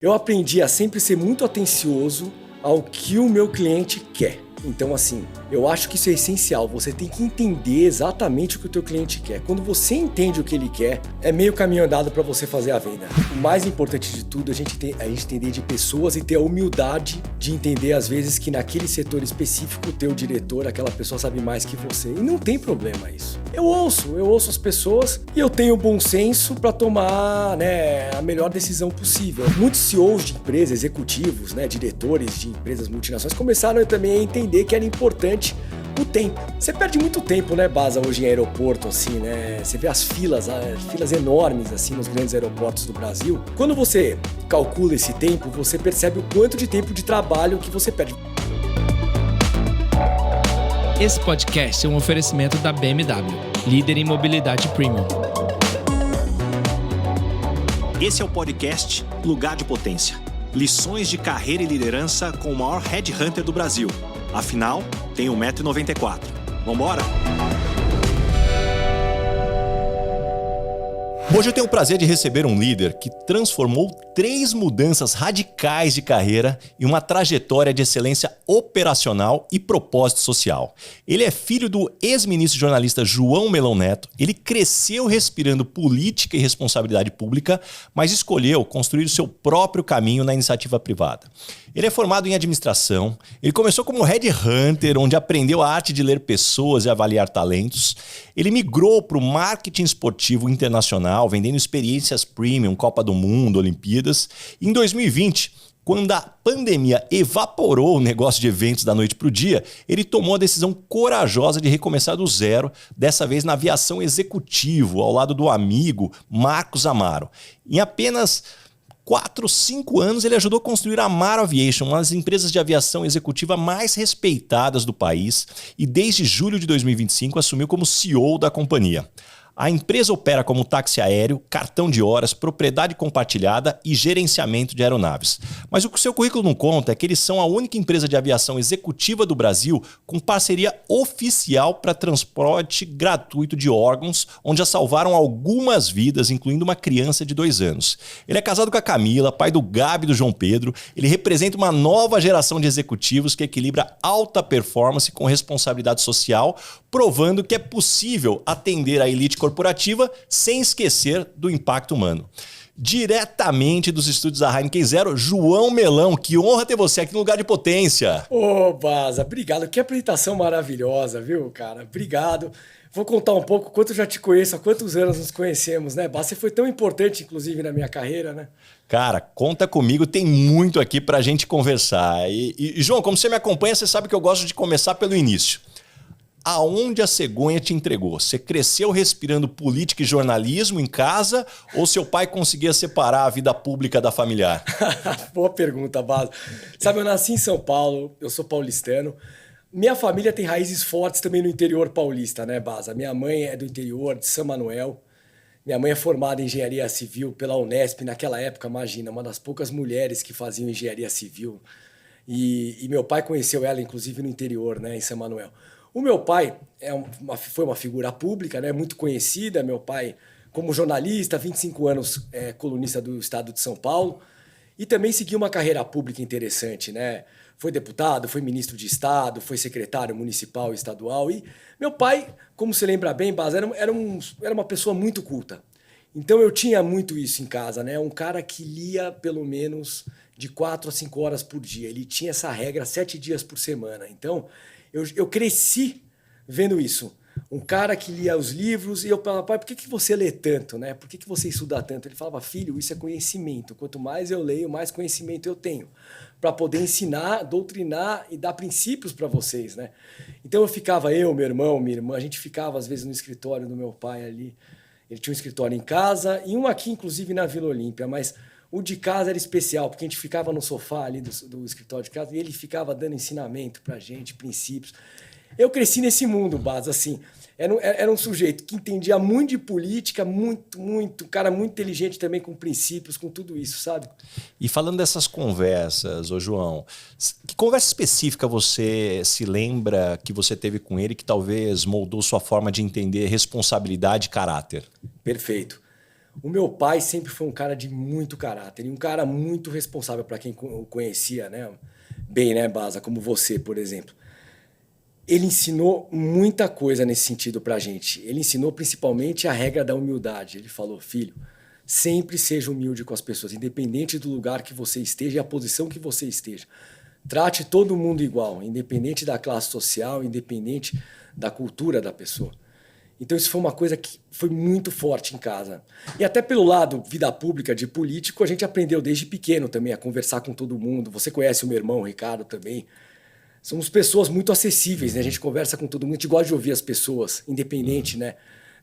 Eu aprendi a sempre ser muito atencioso ao que o meu cliente quer. Então, assim, eu acho que isso é essencial. Você tem que entender exatamente o que o teu cliente quer. Quando você entende o que ele quer, é meio caminho andado para você fazer a venda. O mais importante de tudo é a gente entender de pessoas e ter a humildade de entender, às vezes, que naquele setor específico, o teu diretor, aquela pessoa sabe mais que você. E não tem problema isso. Eu ouço as pessoas e eu tenho bom senso para tomar, a melhor decisão possível. Muitos CEOs de empresas, executivos, diretores de empresas multinacionais começaram também a entender que era importante o tempo. Você perde muito tempo, Baza, hoje em aeroporto, assim, Você vê as filas enormes, assim, nos grandes aeroportos do Brasil. Quando você calcula esse tempo, você percebe o quanto de tempo de trabalho que você perde. Esse podcast é um oferecimento da BMW, líder em mobilidade premium. Esse é o podcast Lugar de Potência. Lições de carreira e liderança com o maior headhunter do Brasil. Afinal, tem 1,94 m. Vambora? Hoje eu tenho o prazer de receber um líder que transformou 3 mudanças radicais de carreira e uma trajetória de excelência operacional e propósito social. Ele é filho do ex-ministro jornalista João Melão Neto. Ele cresceu respirando política e responsabilidade pública, mas escolheu construir o seu próprio caminho na iniciativa privada. Ele é formado em administração, ele começou como headhunter, onde aprendeu a arte de ler pessoas e avaliar talentos. Ele migrou para o marketing esportivo internacional, vendendo experiências premium, Copa do Mundo, Olimpíadas. E em 2020, quando a pandemia evaporou o negócio de eventos da noite para o dia, ele tomou a decisão corajosa de recomeçar do zero, dessa vez na aviação executivo, ao lado do amigo Marcos Amaro. Em apenas 4, 5 anos, ele ajudou a construir a Amaro Aviation, uma das empresas de aviação executiva mais respeitadas do país, e desde julho de 2025 assumiu como CEO da companhia. A empresa opera como táxi aéreo, cartão de horas, propriedade compartilhada e gerenciamento de aeronaves. Mas o que o seu currículo não conta é que eles são a única empresa de aviação executiva do Brasil com parceria oficial para transporte gratuito de órgãos, onde já salvaram algumas vidas, incluindo uma criança de 2 anos. Ele é casado com a Camila, pai do Gabi e do João Pedro. Ele representa uma nova geração de executivos que equilibra alta performance com responsabilidade social, provando que é possível atender a elite corporativa sem esquecer do impacto humano. Diretamente dos estúdios da Heineken Zero, João Melão, que honra ter você aqui no Lugar de Potência. Ô, Baza, obrigado. Que apresentação maravilhosa, viu, cara? Obrigado. Vou contar um pouco quanto eu já te conheço, há quantos anos nos conhecemos, Baza? Você foi tão importante, inclusive, na minha carreira, Cara, conta comigo, tem muito aqui pra gente conversar. E João, como você me acompanha, você sabe que eu gosto de começar pelo início. Aonde a cegonha te entregou? Você cresceu respirando política e jornalismo em casa ou seu pai conseguia separar a vida pública da familiar? Boa pergunta, Baza. Sabe, eu nasci em São Paulo, eu sou paulistano. Minha família tem raízes fortes também no interior paulista, Baza? Minha mãe é do interior de São Manuel. Minha mãe é formada em engenharia civil pela Unesp. Naquela época, imagina, uma das poucas mulheres que faziam engenharia civil. E meu pai conheceu ela, inclusive, no interior, em São Manuel. O meu pai foi uma figura pública, muito conhecida. Meu pai, como jornalista, 25 anos colunista do Estado de São Paulo, e também seguiu uma carreira pública interessante, Foi deputado, foi ministro de Estado, foi secretário municipal e estadual. E meu pai, como você lembra bem, Baz, era uma pessoa muito culta. Então eu tinha muito isso em casa, Um cara que lia pelo menos de 4 a 5 horas por dia. Ele tinha essa regra 7 dias por semana. Então eu cresci vendo isso. Um cara que lia os livros e eu falava, pai, por que você lê tanto? Por que você estuda tanto? Ele falava, filho, isso é conhecimento. Quanto mais eu leio, mais conhecimento eu tenho. Para poder ensinar, doutrinar e dar princípios para vocês. Então eu ficava, meu irmão, minha irmã, a gente ficava às vezes no escritório do meu pai ali. Ele tinha um escritório em casa e um aqui, inclusive, na Vila Olímpia, mas o de casa era especial, porque a gente ficava no sofá ali do escritório de casa e ele ficava dando ensinamento pra gente, princípios. Eu cresci nesse mundo, Baz, assim. Era um sujeito que entendia muito de política, muito, cara muito inteligente também com princípios, com tudo isso, sabe? E falando dessas conversas, ô João, que conversa específica você se lembra que você teve com ele que talvez moldou sua forma de entender responsabilidade e caráter? Perfeito. O meu pai sempre foi um cara de muito caráter e um cara muito responsável para quem o conhecia, né? Bem, né, Baza? Como você, por exemplo. Ele ensinou muita coisa nesse sentido pra gente. Ele ensinou principalmente a regra da humildade. Ele falou, filho, sempre seja humilde com as pessoas, independente do lugar que você esteja e a posição que você esteja. Trate todo mundo igual, independente da classe social, independente da cultura da pessoa. Então isso foi uma coisa que foi muito forte em casa. E até pelo lado vida pública, de político, a gente aprendeu desde pequeno também a conversar com todo mundo. Você conhece o meu irmão, o Ricardo, também. Somos pessoas muito acessíveis, né? A gente conversa com todo mundo, a gente gosta de ouvir as pessoas, independente, né?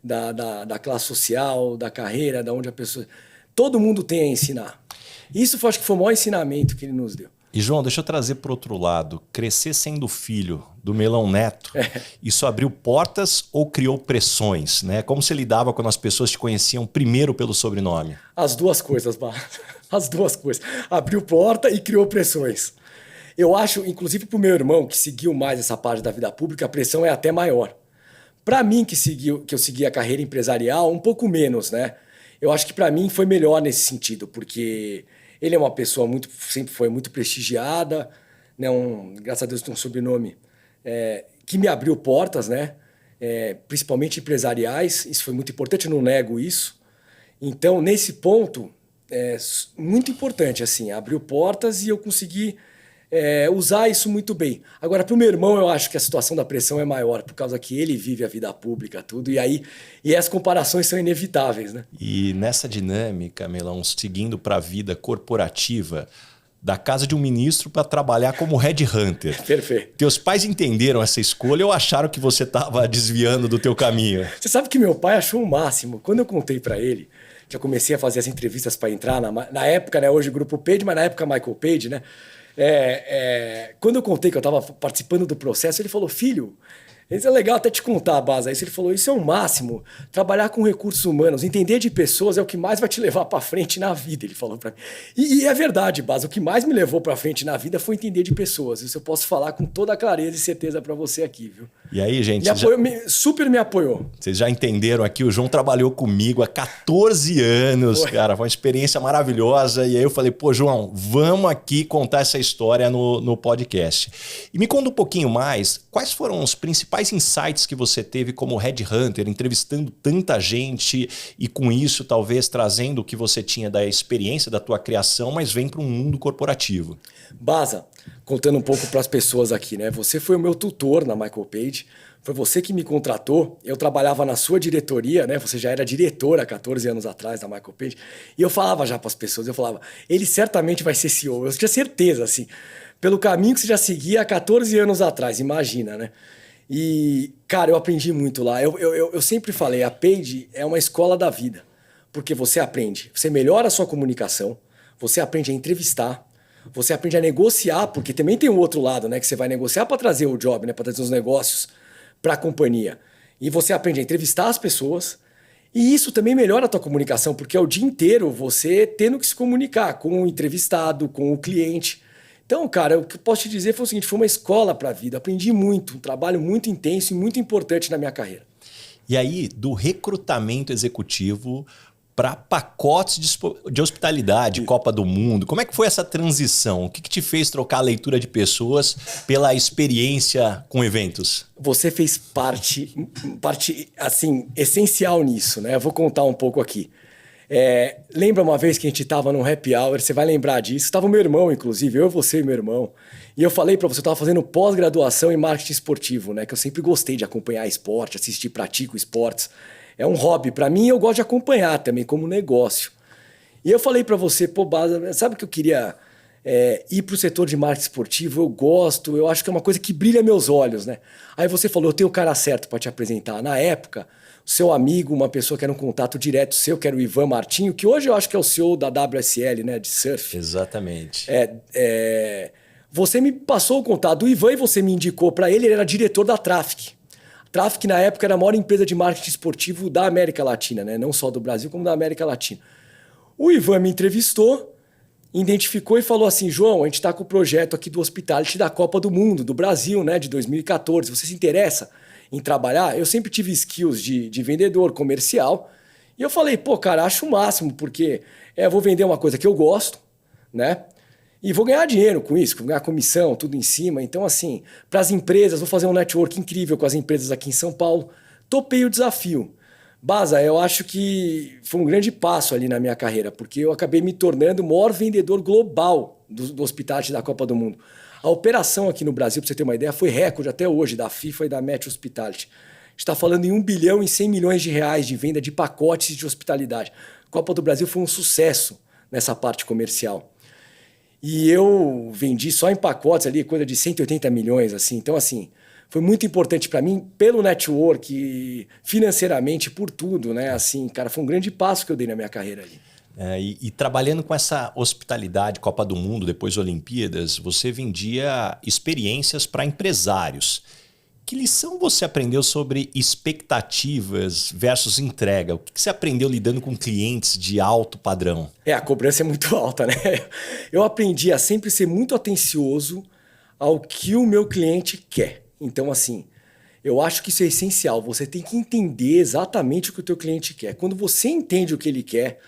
Da classe social, da carreira, da onde a pessoa... Todo mundo tem a ensinar. Isso acho que foi o maior ensinamento que ele nos deu. E, João, deixa eu trazer para o outro lado. Crescer sendo filho do Melão Neto, isso abriu portas ou criou pressões, né? Como você lidava quando as pessoas te conheciam primeiro pelo sobrenome? As duas coisas, Barra. As duas coisas. Abriu porta e criou pressões. Eu acho, inclusive para o meu irmão, que seguiu mais essa parte da vida pública, a pressão é até maior. Para mim, que eu segui a carreira empresarial, um pouco menos, né? Eu acho que para mim foi melhor nesse sentido, porque ele é uma pessoa sempre foi muito prestigiada, né? Graças a Deus tem um sobrenome que me abriu portas, né? Principalmente empresariais, isso foi muito importante, eu não nego isso. Então, nesse ponto, muito importante, assim, abriu portas e eu consegui usar isso muito bem. Agora, para o meu irmão, eu acho que a situação da pressão é maior, por causa que ele vive a vida pública, tudo, e as comparações são inevitáveis, né? E nessa dinâmica, Melão, seguindo para a vida corporativa, da casa de um ministro para trabalhar como headhunter. Perfeito. Teus pais entenderam essa escolha ou acharam que você estava desviando do teu caminho? Você sabe que meu pai achou o máximo. Quando eu contei para ele, que eu comecei a fazer as entrevistas para entrar, na época, né, hoje Grupo Page, mas na época Michael Page, né? Quando eu contei que eu estava participando do processo, ele falou, filho, isso é legal até te contar, Baza. Isso ele falou, isso é o máximo. Trabalhar com recursos humanos, entender de pessoas é o que mais vai te levar para frente na vida, ele falou para mim. E é verdade, Baza, o que mais me levou para frente na vida foi entender de pessoas. Isso eu posso falar com toda a clareza e certeza para você aqui, viu? E aí, gente... Super me apoiou. Vocês já entenderam aqui, o João trabalhou comigo há 14 anos, cara. Foi uma experiência maravilhosa. E aí eu falei, pô, João, vamos aqui contar essa história no podcast. E me conta um pouquinho mais, quais foram os principais insights que você teve como headhunter, entrevistando tanta gente e com isso talvez trazendo o que você tinha da experiência da tua criação, mas vem para um mundo corporativo. Baza, contando um pouco para as pessoas aqui, né? Você foi o meu tutor na Michael Page, foi você que me contratou, eu trabalhava na sua diretoria, né? Você já era diretor há 14 anos atrás da Michael Page, e eu falava já para as pessoas, eu falava, ele certamente vai ser CEO, eu tinha certeza, assim, pelo caminho que você já seguia há 14 anos atrás, imagina, né? E, cara, eu aprendi muito lá. Eu sempre falei, a Page é uma escola da vida, porque você aprende, você melhora a sua comunicação, você aprende a entrevistar, você aprende a negociar, porque também tem um outro lado, né? Que você vai negociar para trazer o job, né? Para trazer os negócios para a companhia. E você aprende a entrevistar as pessoas. E isso também melhora a tua comunicação, porque é o dia inteiro você tendo que se comunicar com o entrevistado, com o cliente. Então, cara, o que eu posso te dizer foi o seguinte, foi uma escola para a vida. Aprendi muito, um trabalho muito intenso e muito importante na minha carreira. E aí, do recrutamento executivo para pacotes de hospitalidade, Copa do Mundo. Como é que foi essa transição? O que te fez trocar a leitura de pessoas pela experiência com eventos? Você fez parte assim, essencial nisso, né? Eu vou contar um pouco aqui. Lembra uma vez que a gente estava num happy hour, você vai lembrar disso, estava o meu irmão, inclusive, eu, você e meu irmão, e eu falei para você, eu estava fazendo pós-graduação em marketing esportivo, né? Que eu sempre gostei de acompanhar esporte, assistir, pratico esportes. É um hobby. Para mim, eu gosto de acompanhar também como negócio. E eu falei para você, pô, Baza, sabe que eu queria ir para o setor de marketing esportivo? Eu gosto, eu acho que é uma coisa que brilha meus olhos, né? Aí você falou, eu tenho o cara certo para te apresentar. Na época, o seu amigo, uma pessoa que era um contato direto seu, que era o Ivan Martinho, que hoje eu acho que é o CEO da WSL, né, de surf. Exatamente. Você me passou o contato do Ivan e você me indicou para ele era diretor da Traffic. Traffic, na época, era a maior empresa de marketing esportivo da América Latina, né? Não só do Brasil, como da América Latina. O Ivan me entrevistou, identificou e falou assim, João, a gente está com o projeto aqui do Hospitality da Copa do Mundo, do Brasil, né? De 2014. Você se interessa em trabalhar? Eu sempre tive skills de vendedor comercial E eu falei, pô, cara, acho o máximo, porque eu vou vender uma coisa que eu gosto, né? E vou ganhar dinheiro com isso, vou ganhar comissão, tudo em cima. Então, assim, para as empresas, vou fazer um network incrível com as empresas aqui em São Paulo. Topei o desafio. Baza, eu acho que foi um grande passo ali na minha carreira, porque eu acabei me tornando o maior vendedor global do Hospitality da Copa do Mundo. A operação aqui no Brasil, para você ter uma ideia, foi recorde até hoje da FIFA e da Match Hospitality. A gente está falando em 1 bilhão e 100 milhões de reais de venda de pacotes de hospitalidade. A Copa do Brasil foi um sucesso nessa parte comercial. E eu vendi só em pacotes ali, coisa de 180 milhões, assim. Então, assim, foi muito importante para mim, pelo network, financeiramente, por tudo, né? Assim, cara, foi um grande passo que eu dei na minha carreira ali. E trabalhando com essa hospitalidade, Copa do Mundo, depois Olimpíadas, você vendia experiências para empresários. Que lição você aprendeu sobre expectativas versus entrega? O que você aprendeu lidando com clientes de alto padrão? A cobrança é muito alta, né? Eu aprendi a sempre ser muito atencioso ao que o meu cliente quer. Então, assim, eu acho que isso é essencial. Você tem que entender exatamente o que o teu cliente quer. Quando você entende o que ele quer,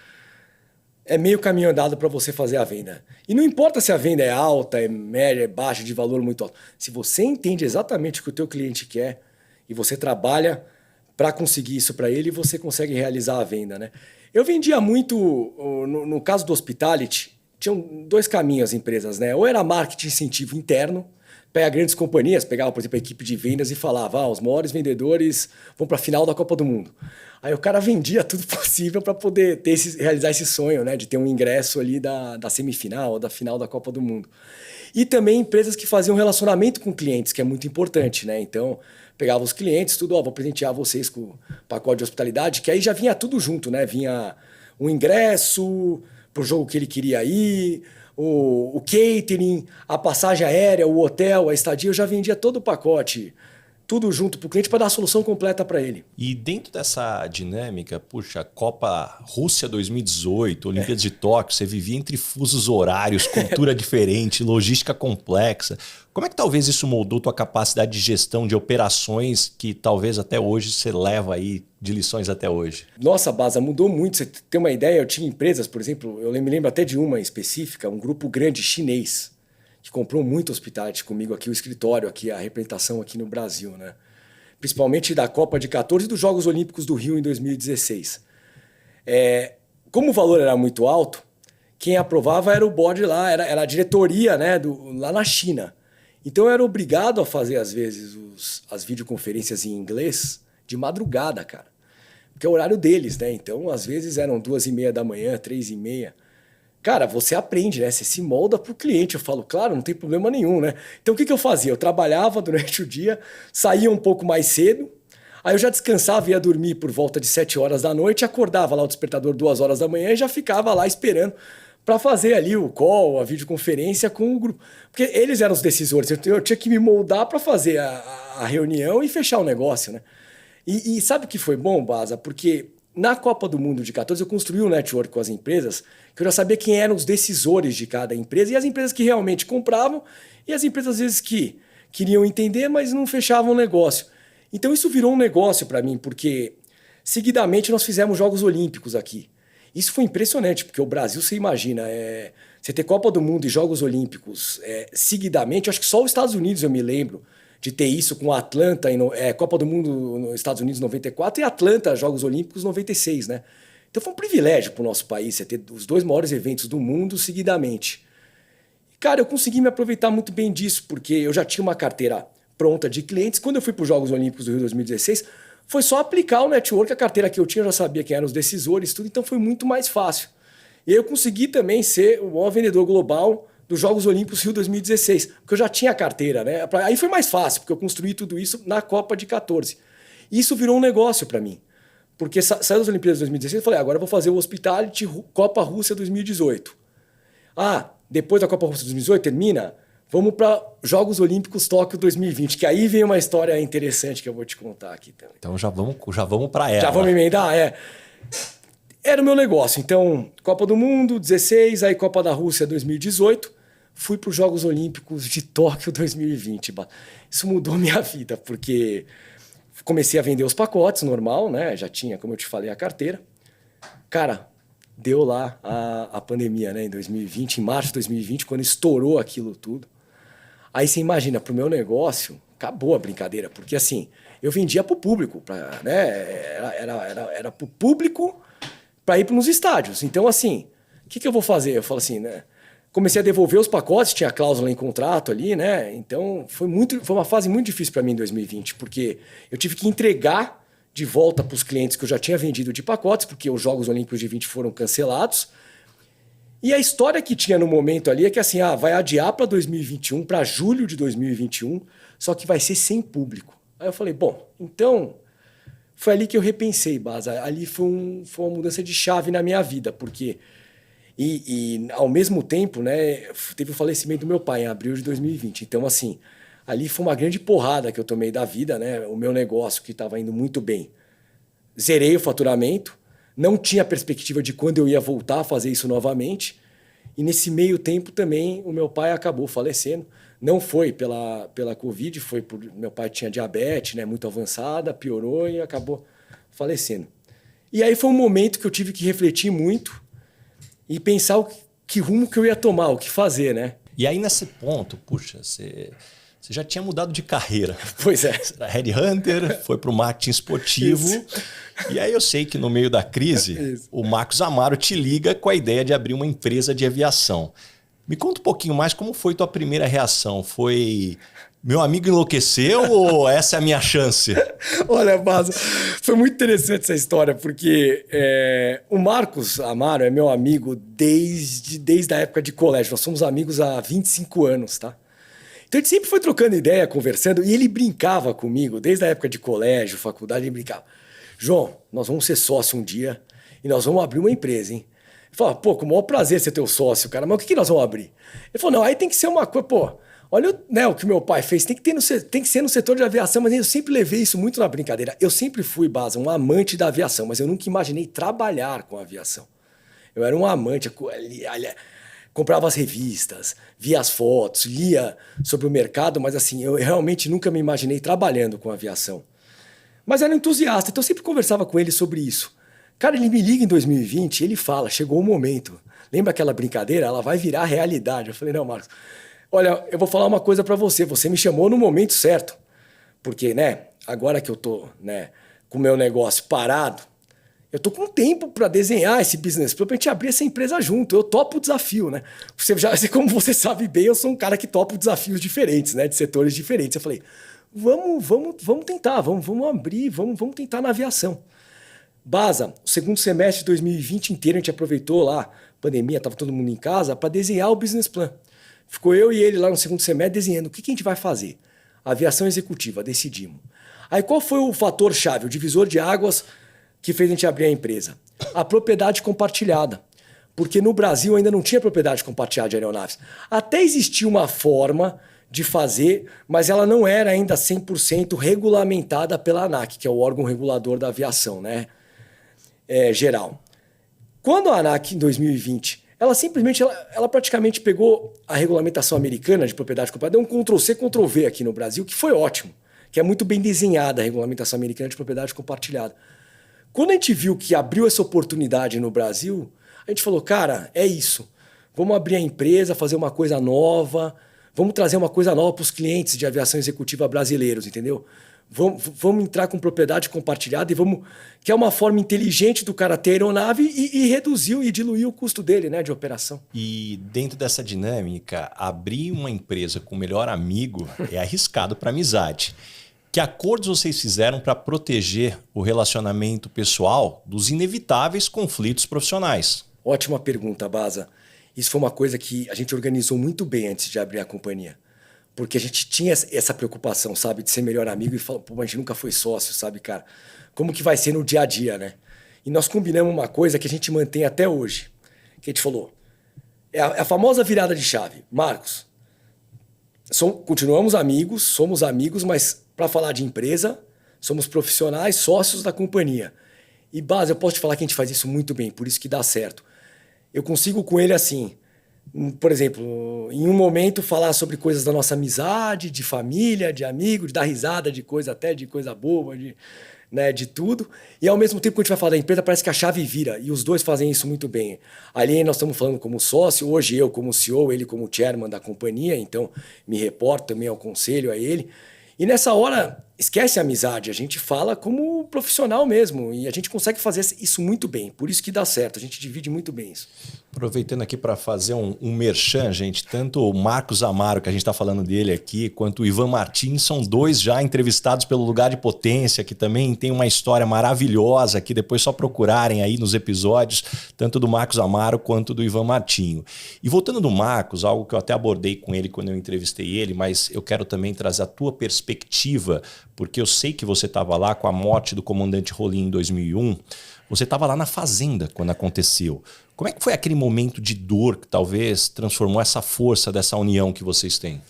é meio caminho andado para você fazer a venda. E não importa se a venda é alta, é média, é baixa, de valor muito alto. Se você entende exatamente o que o teu cliente quer e você trabalha para conseguir isso para ele, você consegue realizar a venda, né? Eu vendia muito, no caso do Hospitality, tinham 2 caminhos as empresas, né? Ou era marketing incentivo interno, pega grandes companhias, pegava, por exemplo, a equipe de vendas e falava, os maiores vendedores vão para a final da Copa do Mundo. Aí o cara vendia tudo possível para poder realizar esse sonho, né? De ter um ingresso ali da semifinal ou da final da Copa do Mundo. E também empresas que faziam relacionamento com clientes, que é muito importante, né? Então, pegava os clientes, tudo, vou presentear vocês com o pacote de hospitalidade, que aí já vinha tudo junto, né? Vinha um ingresso pro jogo que ele queria ir, o catering, a passagem aérea, o hotel, a estadia, eu já vendia todo o pacote, tudo junto para o cliente para dar a solução completa para ele. E dentro dessa dinâmica, puxa, Copa Rússia 2018, Olimpíadas de Tóquio, você vivia entre fusos horários, cultura diferente, logística complexa. Como é que talvez isso moldou tua capacidade de gestão de operações que talvez até hoje você leva aí de lições até hoje? Nossa, Baza, mudou muito. Você tem uma ideia? Eu tinha empresas, por exemplo, eu me lembro até de uma específica, um grupo grande chinês, que comprou muito Hospitality comigo aqui, o escritório, aqui, a representação aqui no Brasil, né? Principalmente da Copa de 14 e dos Jogos Olímpicos do Rio em 2016. Como o valor era muito alto, quem aprovava era o board lá, era a diretoria, né, lá na China. Então eu era obrigado a fazer, às vezes, as videoconferências em inglês de madrugada, cara. Porque é o horário deles, né? Então, às vezes eram 2h30 da manhã, 3h30. Cara, você aprende, né? Você se molda pro cliente. Eu falo, claro, não tem problema nenhum, né? Então, o que eu fazia? Eu trabalhava durante o dia, saía um pouco mais cedo, aí eu já descansava e ia dormir por volta de 7 horas da noite, acordava lá o despertador 2 horas da manhã e já ficava lá esperando para fazer ali o call, a videoconferência com o grupo. Porque eles eram os decisores, eu tinha que me moldar para fazer a reunião e fechar o negócio, né? E sabe o que foi bom, Baza? Porque na Copa do Mundo de 14 eu construí um network com as empresas que eu já sabia quem eram os decisores de cada empresa e as empresas que realmente compravam e as empresas às vezes que queriam entender, mas não fechavam o negócio. Então isso virou um negócio para mim, porque seguidamente nós fizemos Jogos Olímpicos aqui. Isso foi impressionante, porque o Brasil, você imagina, você ter Copa do Mundo e Jogos Olímpicos seguidamente, eu acho que só os Estados Unidos eu me lembro de ter isso com a Atlanta, Copa do Mundo nos Estados Unidos em 94 e Atlanta, Jogos Olímpicos em 96, né? Então foi um privilégio para o nosso país você ter os 2 maiores eventos do mundo seguidamente. E, cara, eu consegui me aproveitar muito bem disso, porque eu já tinha uma carteira pronta de clientes. Quando eu fui para os Jogos Olímpicos do Rio 2016, foi só aplicar o network, a carteira que eu tinha, eu já sabia quem eram os decisores, tudo, então foi muito mais fácil. E eu consegui também ser o maior vendedor global dos Jogos Olímpicos Rio 2016, porque eu já tinha a carteira, né? Aí foi mais fácil, porque eu construí tudo isso na Copa de 14. E isso virou um negócio para mim. Porque saiu das Olimpíadas de 2016, eu falei, agora eu vou fazer o Hospitality Copa Rússia 2018. Depois da Copa Rússia 2018, termina, vamos para Jogos Olímpicos Tóquio 2020, que aí vem uma história interessante que eu vou te contar aqui também. Então já vamos para ela. Já vamos emendar, Era o meu negócio. Então, Copa do Mundo, 16, aí Copa da Rússia 2018, fui para os Jogos Olímpicos de Tóquio 2020. Isso mudou minha vida, porque comecei a vender os pacotes, normal, né? Já tinha, como eu te falei, a carteira. Cara, deu lá a pandemia, né? Em 2020, em março de 2020, quando estourou aquilo tudo. Aí você imagina, pro meu negócio, acabou a brincadeira. Porque assim, eu vendia pro público, né? Era pro público para ir para nos estádios. Então, assim, o que eu vou fazer? Eu falo assim, né? Comecei a devolver os pacotes, tinha cláusula em contrato ali, né? Então, foi uma fase muito difícil para mim em 2020, porque eu tive que entregar de volta para os clientes que eu já tinha vendido de pacotes, porque os Jogos Olímpicos de 20 foram cancelados. E a história que tinha no momento ali é que assim, vai adiar para 2021, para julho de 2021, só que vai ser sem público. Aí eu falei, bom, então foi ali que eu repensei, Baza. Ali foi uma mudança de chave na minha vida, porque e ao mesmo tempo, né, teve o falecimento do meu pai em abril de 2020. Então, assim, ali foi uma grande porrada que eu tomei da vida, né? O meu negócio que estava indo muito bem. Zerei o faturamento, não tinha perspectiva de quando eu ia voltar a fazer isso novamente. E nesse meio tempo também o meu pai acabou falecendo. Não foi pela Covid, foi por meu pai tinha diabetes, né, muito avançada, piorou e acabou falecendo. E aí foi um momento que eu tive que refletir muito e pensar que rumo que eu ia tomar, o que fazer, né? E aí nesse ponto, puxa, você já tinha mudado de carreira. Pois é. Você era headhunter, foi para o marketing esportivo. Isso. E aí eu sei que no meio da crise, o Marcos Amaro te liga com a ideia de abrir uma empresa de aviação. Me conta um pouquinho mais como foi tua primeira reação. Foi... Meu amigo enlouqueceu ou essa é a minha chance? Olha, Baza, foi muito interessante essa história, porque o Marcos Amaro é meu amigo desde a época de colégio. Nós somos amigos há 25 anos, tá? Então a gente sempre foi trocando ideia, conversando, e ele brincava comigo, desde a época de colégio, faculdade, ele brincava. João, nós vamos ser sócio um dia e nós vamos abrir uma empresa, hein? Ele falou, pô, com o maior prazer ser teu sócio, cara, mas o que nós vamos abrir? Ele falou, não, aí tem que ser uma coisa, pô... Olha, né, o que meu pai fez, tem que ser no setor de aviação, mas eu sempre levei isso muito na brincadeira. Eu sempre fui, Baza, um amante da aviação, mas eu nunca imaginei trabalhar com aviação. Eu era um amante, comprava as revistas, via as fotos, lia sobre o mercado, mas assim, eu realmente nunca me imaginei trabalhando com aviação. Mas era entusiasta, então eu sempre conversava com ele sobre isso. Cara, ele me liga em 2020 e ele fala, chegou o momento. Lembra aquela brincadeira? Ela vai virar realidade. Eu falei, não, Marcos... Olha, eu vou falar uma coisa para você. Você me chamou no momento certo. Porque, né, agora que eu tô, né, com o meu negócio parado, eu tô com tempo para desenhar esse business plan pra gente abrir essa empresa junto. Eu topo o desafio, né? Como você sabe bem, eu sou um cara que topa desafios diferentes, né, de setores diferentes. Eu falei, vamos tentar, vamos abrir, vamos tentar na aviação. Baza, o segundo semestre de 2020 inteiro a gente aproveitou lá, pandemia, tava todo mundo em casa, para desenhar o business plan. Ficou eu e ele lá no segundo semestre desenhando o que a gente vai fazer. Aviação executiva, decidimos. Aí qual foi o fator-chave, o divisor de águas que fez a gente abrir a empresa? A propriedade compartilhada. Porque no Brasil ainda não tinha propriedade compartilhada de aeronaves. Até existia uma forma de fazer, mas ela não era ainda 100% regulamentada pela ANAC, que é o órgão regulador da aviação, né? Geral. Quando a ANAC, em 2020... Ela simplesmente, ela praticamente pegou a regulamentação americana de propriedade compartilhada, deu um Ctrl-C, Ctrl-V aqui no Brasil, que foi ótimo, que é muito bem desenhada a regulamentação americana de propriedade compartilhada. Quando a gente viu que abriu essa oportunidade no Brasil, a gente falou, cara, é isso. Vamos abrir a empresa, fazer uma coisa nova, vamos trazer uma coisa nova para os clientes de aviação executiva brasileiros, entendeu? Vamos entrar com propriedade compartilhada e que é uma forma inteligente do cara ter aeronave e reduziu e diluiu o custo dele, né, de operação. E dentro dessa dinâmica, abrir uma empresa com o melhor amigo é arriscado para amizade. Que acordos vocês fizeram para proteger o relacionamento pessoal dos inevitáveis conflitos profissionais? Ótima pergunta, Baza. Isso foi uma coisa que a gente organizou muito bem antes de abrir a companhia. Porque a gente tinha essa preocupação, sabe? De ser melhor amigo e falar, pô, a gente nunca foi sócio, sabe, cara? Como que vai ser no dia a dia, né? E nós combinamos uma coisa que a gente mantém até hoje. Que a gente falou, é a famosa virada de chave. Marcos, continuamos amigos, somos amigos, mas para falar de empresa, somos profissionais, sócios da companhia. E, Base, eu posso te falar que a gente faz isso muito bem, por isso que dá certo. Eu consigo com ele assim... Por exemplo, em um momento falar sobre coisas da nossa amizade, de família, de amigo, de dar risada de coisa até de coisa boba, né, de tudo. E ao mesmo tempo que a gente vai falar da empresa, parece que a chave vira. E os dois fazem isso muito bem. Ali nós estamos falando como sócio, hoje eu como CEO, ele como chairman da companhia, então me reporto também ao conselho, a ele. E nessa hora, esquece a amizade, a gente fala como profissional mesmo. E a gente consegue fazer isso muito bem. Por isso que dá certo, a gente divide muito bem isso. Aproveitando aqui para fazer um merchan, gente, tanto o Marcos Amaro, que a gente está falando dele aqui, quanto o Ivan Martins, são dois já entrevistados pelo Lugar de Potência, que também tem uma história maravilhosa, que depois só procurarem aí nos episódios, tanto do Marcos Amaro quanto do Ivan Martinho. E voltando do Marcos, algo que eu até abordei com ele quando eu entrevistei ele, mas eu quero também trazer a tua perspectiva, porque eu sei que você estava lá com a morte do comandante Rolim em 2001, você estava lá na fazenda quando aconteceu. Como é que foi aquele momento de dor que talvez transformou essa força dessa união que vocês têm?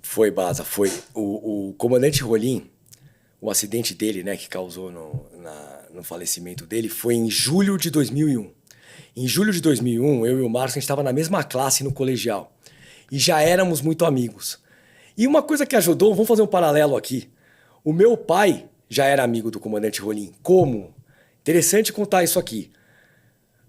Foi, Baza, foi. O comandante Rolim, o acidente dele, né, que causou no falecimento dele, foi em julho de 2001. Em julho de 2001, eu e o Marcos, a gente estava na mesma classe no colegial. E já éramos muito amigos. E uma coisa que ajudou, vamos fazer um paralelo aqui. O meu pai já era amigo do comandante Rolim. Como? Interessante contar isso aqui.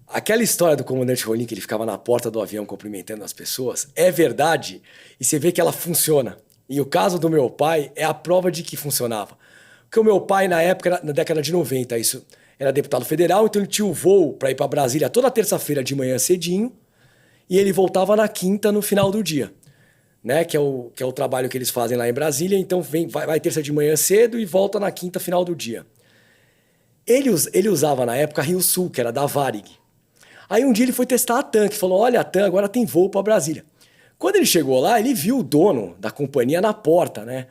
Aquela história do comandante Rolim, que ele ficava na porta do avião cumprimentando as pessoas, é verdade e você vê que ela funciona. E o caso do meu pai é a prova de que funcionava. Porque o meu pai, na época, na década de 90, isso era deputado federal, então ele tinha o voo para ir para Brasília toda terça-feira de manhã cedinho e ele voltava na quinta no final do dia, né? Que é o trabalho que eles fazem lá em Brasília. Então vai terça de manhã cedo e volta na quinta final do dia. Ele usava na época a Rio Sul, que era da Varig. Aí um dia ele foi testar a TAM, que falou, olha, a TAM agora tem voo para Brasília. Quando ele chegou lá, ele viu o dono da companhia na porta, né?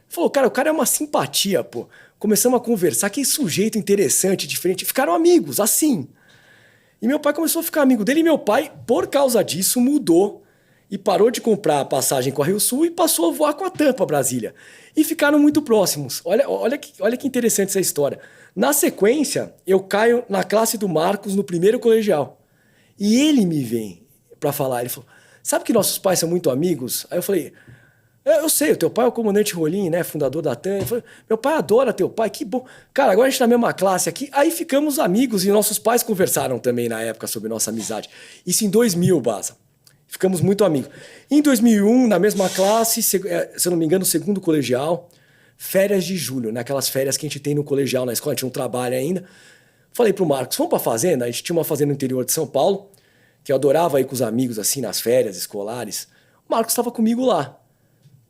Falou, cara, o cara é uma simpatia, pô. Começamos a conversar, que sujeito interessante, diferente. Ficaram amigos, assim. E meu pai começou a ficar amigo dele. E meu pai, por causa disso, mudou e parou de comprar a passagem com a Rio Sul e passou a voar com a TAM para Brasília. E ficaram muito próximos. Olha que interessante essa história. Na sequência, eu caio na classe do Marcos no primeiro colegial. E ele me vem para falar. Ele falou, sabe que nossos pais são muito amigos? Aí eu falei, eu sei, o teu pai é o comandante Rolim, né, fundador da TAM. Ele falou, meu pai adora teu pai, que bom. Cara, agora a gente tá na mesma classe aqui. Aí ficamos amigos e nossos pais conversaram também na época sobre nossa amizade. Isso em 2000, Baza. Ficamos muito amigos. Em 2001, na mesma classe, se eu não me engano, segundo colegial, férias de julho, né? Aquelas férias que a gente tem no colegial, na escola, a gente não trabalha ainda. Falei pro Marcos, vamos pra fazenda? A gente tinha uma fazenda no interior de São Paulo, que eu adorava ir com os amigos, assim, nas férias escolares. O Marcos estava comigo lá.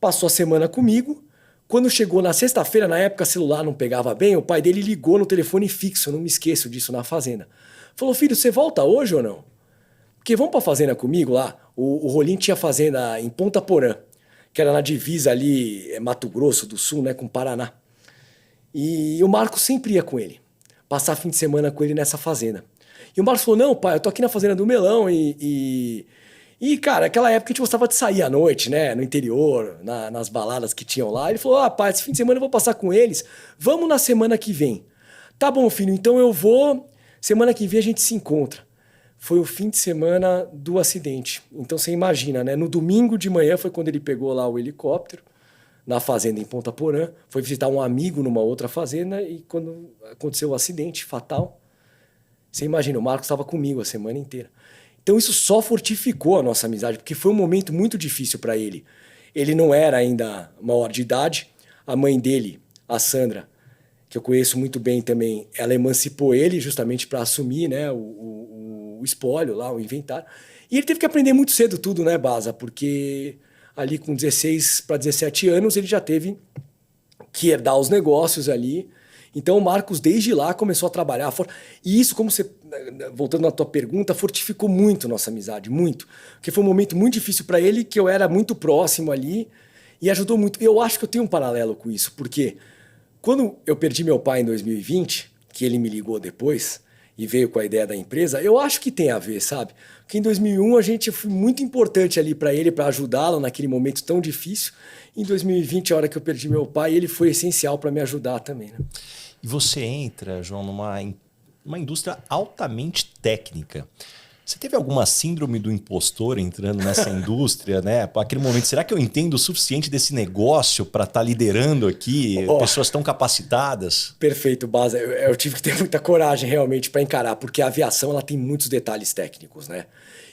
Passou a semana comigo. Quando chegou na sexta-feira, na época o celular não pegava bem, o pai dele ligou no telefone fixo, eu não me esqueço disso, na fazenda. Falou, filho, você volta hoje ou não? Porque vamos pra fazenda comigo lá? O Rolim tinha fazenda em Ponta Porã, que era na divisa ali, Mato Grosso do Sul, né, com Paraná. E o Marcos sempre ia com ele, passar fim de semana com ele nessa fazenda. E o Marcos falou, não, pai, eu tô aqui na fazenda do Melão e cara, aquela época a gente gostava de sair à noite, né, no interior, nas baladas que tinham lá. Ele falou, pai, esse fim de semana eu vou passar com eles, vamos na semana que vem. Tá bom, filho, então eu vou, semana que vem a gente se encontra. Foi o fim de semana do acidente. Então você imagina, né? No domingo de manhã foi quando ele pegou lá o helicóptero, na fazenda em Ponta Porã, foi visitar um amigo numa outra fazenda e quando aconteceu o acidente fatal, você imagina, o Marcos estava comigo a semana inteira. Então isso só fortificou a nossa amizade, porque foi um momento muito difícil para ele. Ele não era ainda maior de idade, a mãe dele, a Sandra, que eu conheço muito bem também, ela emancipou ele justamente para assumir, né, o espólio lá, o inventário. E ele teve que aprender muito cedo tudo, né, Baza? Porque ali com 16 para 17 anos ele já teve que herdar os negócios ali. Então o Marcos desde lá começou a trabalhar. E isso, como você, voltando na tua pergunta, fortificou muito nossa amizade, muito. Porque foi um momento muito difícil para ele, que eu era muito próximo ali e ajudou muito. Eu acho que eu tenho um paralelo com isso, porque quando eu perdi meu pai em 2020, que ele me ligou depois e veio com a ideia da empresa, eu acho que tem a ver, sabe? Porque em 2001 a gente foi muito importante ali para ele, para ajudá-lo naquele momento tão difícil. Em 2020, a hora que eu perdi meu pai, ele foi essencial para me ajudar também, né? E você entra, João, numa indústria altamente técnica. Você teve alguma síndrome do impostor entrando nessa indústria, né? Aquele momento, será que eu entendo o suficiente desse negócio para estar liderando aqui pessoas tão capacitadas? Perfeito, Baza. Eu tive que ter muita coragem realmente para encarar, porque a aviação ela tem muitos detalhes técnicos, né?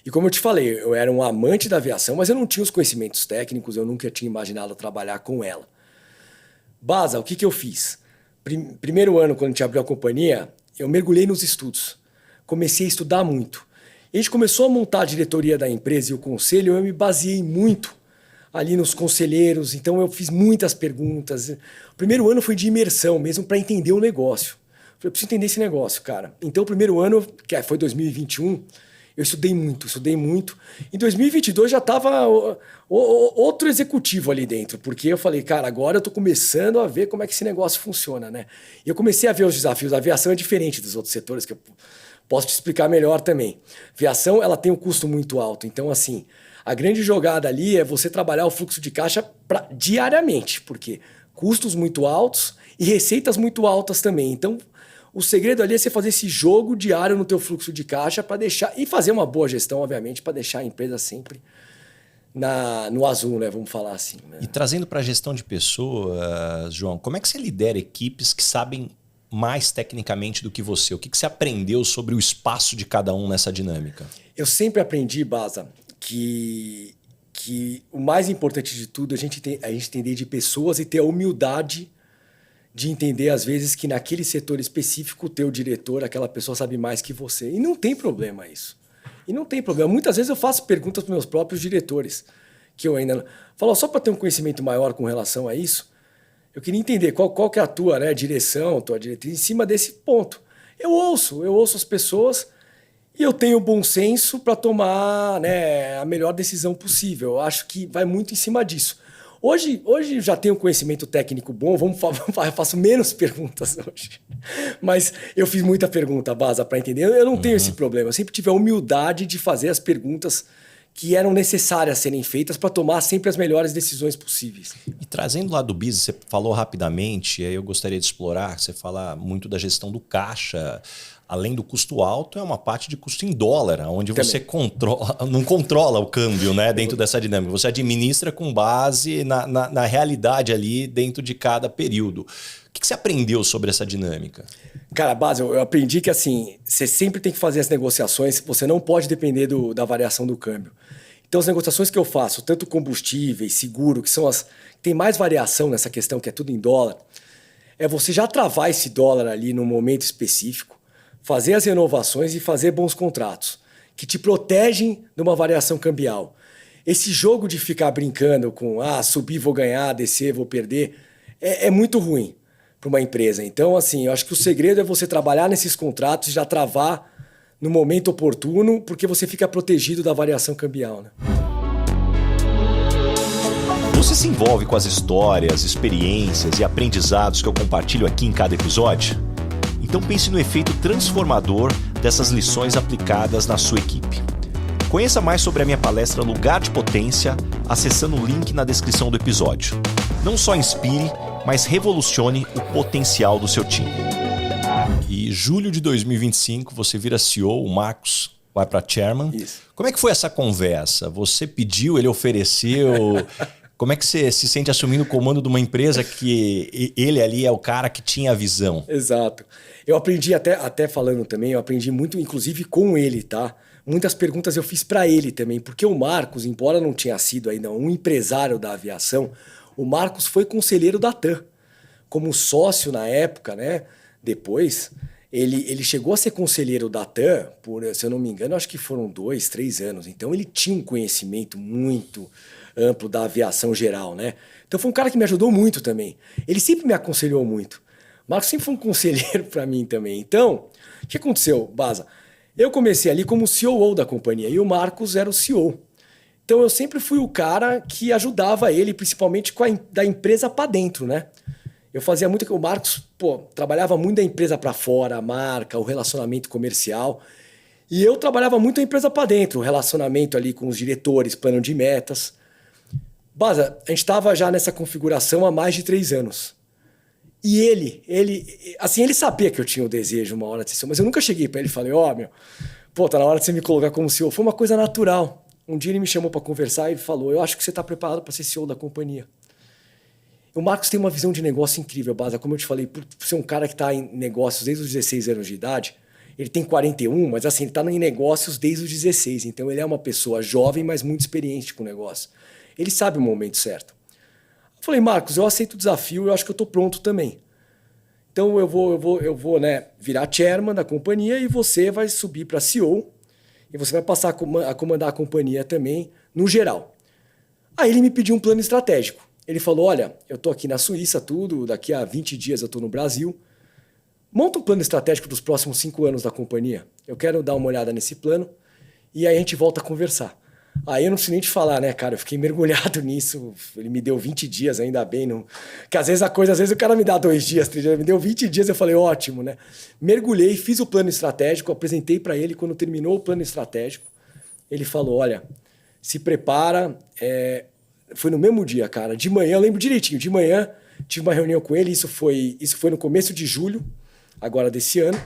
E como eu te falei, eu era um amante da aviação, mas eu não tinha os conhecimentos técnicos, eu nunca tinha imaginado trabalhar com ela. Baza, o que eu fiz? Primeiro ano, quando a gente abriu a companhia, eu mergulhei nos estudos. Comecei a estudar muito. A gente começou a montar a diretoria da empresa e o conselho, eu me baseei muito ali nos conselheiros, então eu fiz muitas perguntas. O primeiro ano foi de imersão mesmo para entender o negócio. Eu preciso entender esse negócio, cara. Então o primeiro ano, que foi 2021, eu estudei muito. Em 2022 já estava outro executivo ali dentro, porque eu falei, cara, agora eu estou começando a ver como é que esse negócio funciona, né? E eu comecei a ver os desafios. A aviação é diferente dos outros setores, que eu posso te explicar melhor também. Aviação, ela tem um custo muito alto. Então, assim, a grande jogada ali é você trabalhar o fluxo de caixa diariamente, porque custos muito altos e receitas muito altas também. Então, o segredo ali é você fazer esse jogo diário no teu fluxo de caixa para deixar... E fazer uma boa gestão, obviamente, para deixar a empresa sempre no azul, né? Vamos falar assim. Né? E trazendo para a gestão de pessoas, João, como é que você lidera equipes que sabem mais tecnicamente do que você? O que você aprendeu sobre o espaço de cada um nessa dinâmica? Eu sempre aprendi, Baza, que o mais importante de tudo é a gente entender de pessoas e ter a humildade de entender, às vezes, que naquele setor específico, o teu diretor, aquela pessoa sabe mais que você. E não tem problema isso. E não tem problema. Muitas vezes eu faço perguntas para meus próprios diretores, que eu ainda... Falo, só para ter um conhecimento maior com relação a isso, eu queria entender qual que é a tua direção, tua diretriz, em cima desse ponto. Eu ouço as pessoas e eu tenho bom senso para tomar, né, a melhor decisão possível. Eu acho que vai muito em cima disso. Hoje já tenho conhecimento técnico bom, eu faço menos perguntas hoje. Mas eu fiz muita pergunta, Baza, para entender. Eu não tenho esse problema. Eu sempre tive a humildade de fazer as perguntas que eram necessárias serem feitas para tomar sempre as melhores decisões possíveis. E trazendo lá do business, você falou rapidamente, aí eu gostaria de explorar, você fala muito da gestão do caixa. Além do custo alto, é uma parte de custo em dólar, onde você não controla o câmbio, né, dentro dessa dinâmica. Você administra com base na realidade ali dentro de cada período. O que você aprendeu sobre essa dinâmica? Cara, Baza, eu aprendi que assim, você sempre tem que fazer as negociações, você não pode depender da variação do câmbio. Então, as negociações que eu faço, tanto combustíveis, seguro, que são as que tem mais variação nessa questão, que é tudo em dólar, é você já travar esse dólar ali num momento específico, fazer as renovações e fazer bons contratos, que te protegem de uma variação cambial. Esse jogo de ficar brincando com subir, vou ganhar, descer, vou perder, é muito ruim para uma empresa. Então, assim, eu acho que o segredo é você trabalhar nesses contratos e já travar no momento oportuno, porque você fica protegido da variação cambial, né? Você se envolve com as histórias, experiências e aprendizados que eu compartilho aqui em cada episódio? Então pense no efeito transformador dessas lições aplicadas na sua equipe. Conheça mais sobre a minha palestra Lugar de Potência acessando o link na descrição do episódio. Não só inspire, mas revolucione o potencial do seu time. E julho de 2025 você vira CEO, o Marcos vai para Chairman. Isso. Como é que foi essa conversa? Você pediu, ele ofereceu... Como é que você se sente assumindo o comando de uma empresa que ele ali é o cara que tinha a visão? Exato. Eu aprendi até falando também, eu aprendi muito, inclusive com ele, tá? Muitas perguntas eu fiz para ele também, porque o Marcos, embora não tinha sido ainda um empresário da aviação, o Marcos foi conselheiro da TAM, como sócio na época, né? Depois, ele chegou a ser conselheiro da TAM por, se eu não me engano, acho que foram 2, 3 anos. Então ele tinha um conhecimento muito amplo da aviação geral, né? Então foi um cara que me ajudou muito também. Ele sempre me aconselhou muito. O Marcos sempre foi um conselheiro para mim também. Então, o que aconteceu, Baza? Eu comecei ali como COO da companhia e o Marcos era o CEO. Então eu sempre fui o cara que ajudava ele, principalmente da empresa para dentro, né? Eu fazia muito que o Marcos, trabalhava muito da empresa para fora, a marca, o relacionamento comercial. E eu trabalhava muito a empresa para dentro, o relacionamento ali com os diretores, plano de metas. Baza, a gente estava já nessa configuração há mais de 3 anos. E ele sabia que eu tinha o desejo uma hora de ser, mas eu nunca cheguei para ele e falei, Pô, tá na hora de você me colocar como CEO. Foi uma coisa natural. Um dia ele me chamou para conversar e falou, eu acho que você está preparado para ser CEO da companhia. O Marcos tem uma visão de negócio incrível, Baza. Como eu te falei, por ser um cara que está em negócios desde os 16 anos de idade, ele tem 41, mas assim, ele está em negócios desde os 16. Então ele é uma pessoa jovem, mas muito experiente com o negócio. Ele sabe o momento certo. Eu falei, Marcos, eu aceito o desafio, eu acho que eu estou pronto também. Então eu vou né, virar chairman da companhia e você vai subir para CEO e você vai passar a comandar a companhia também, no geral. Aí ele me pediu um plano estratégico. Ele falou, olha, eu estou aqui na Suíça, tudo, daqui a 20 dias eu estou no Brasil. Monta um plano estratégico dos próximos 5 anos da companhia. Eu quero dar uma olhada nesse plano e aí a gente volta a conversar. Aí eu não preciso nem te falar, né, cara? Eu fiquei mergulhado nisso. Ele me deu 20 dias, ainda bem. Não... Porque às vezes o cara me dá 2 dias, 3 dias. Me deu 20 dias, eu falei, ótimo, né? Mergulhei, fiz o plano estratégico, apresentei para ele. Quando terminou o plano estratégico, ele falou, olha, se prepara. Foi no mesmo dia, cara. De manhã, eu lembro direitinho. De manhã, tive uma reunião com ele. Isso foi no começo de julho, agora desse ano.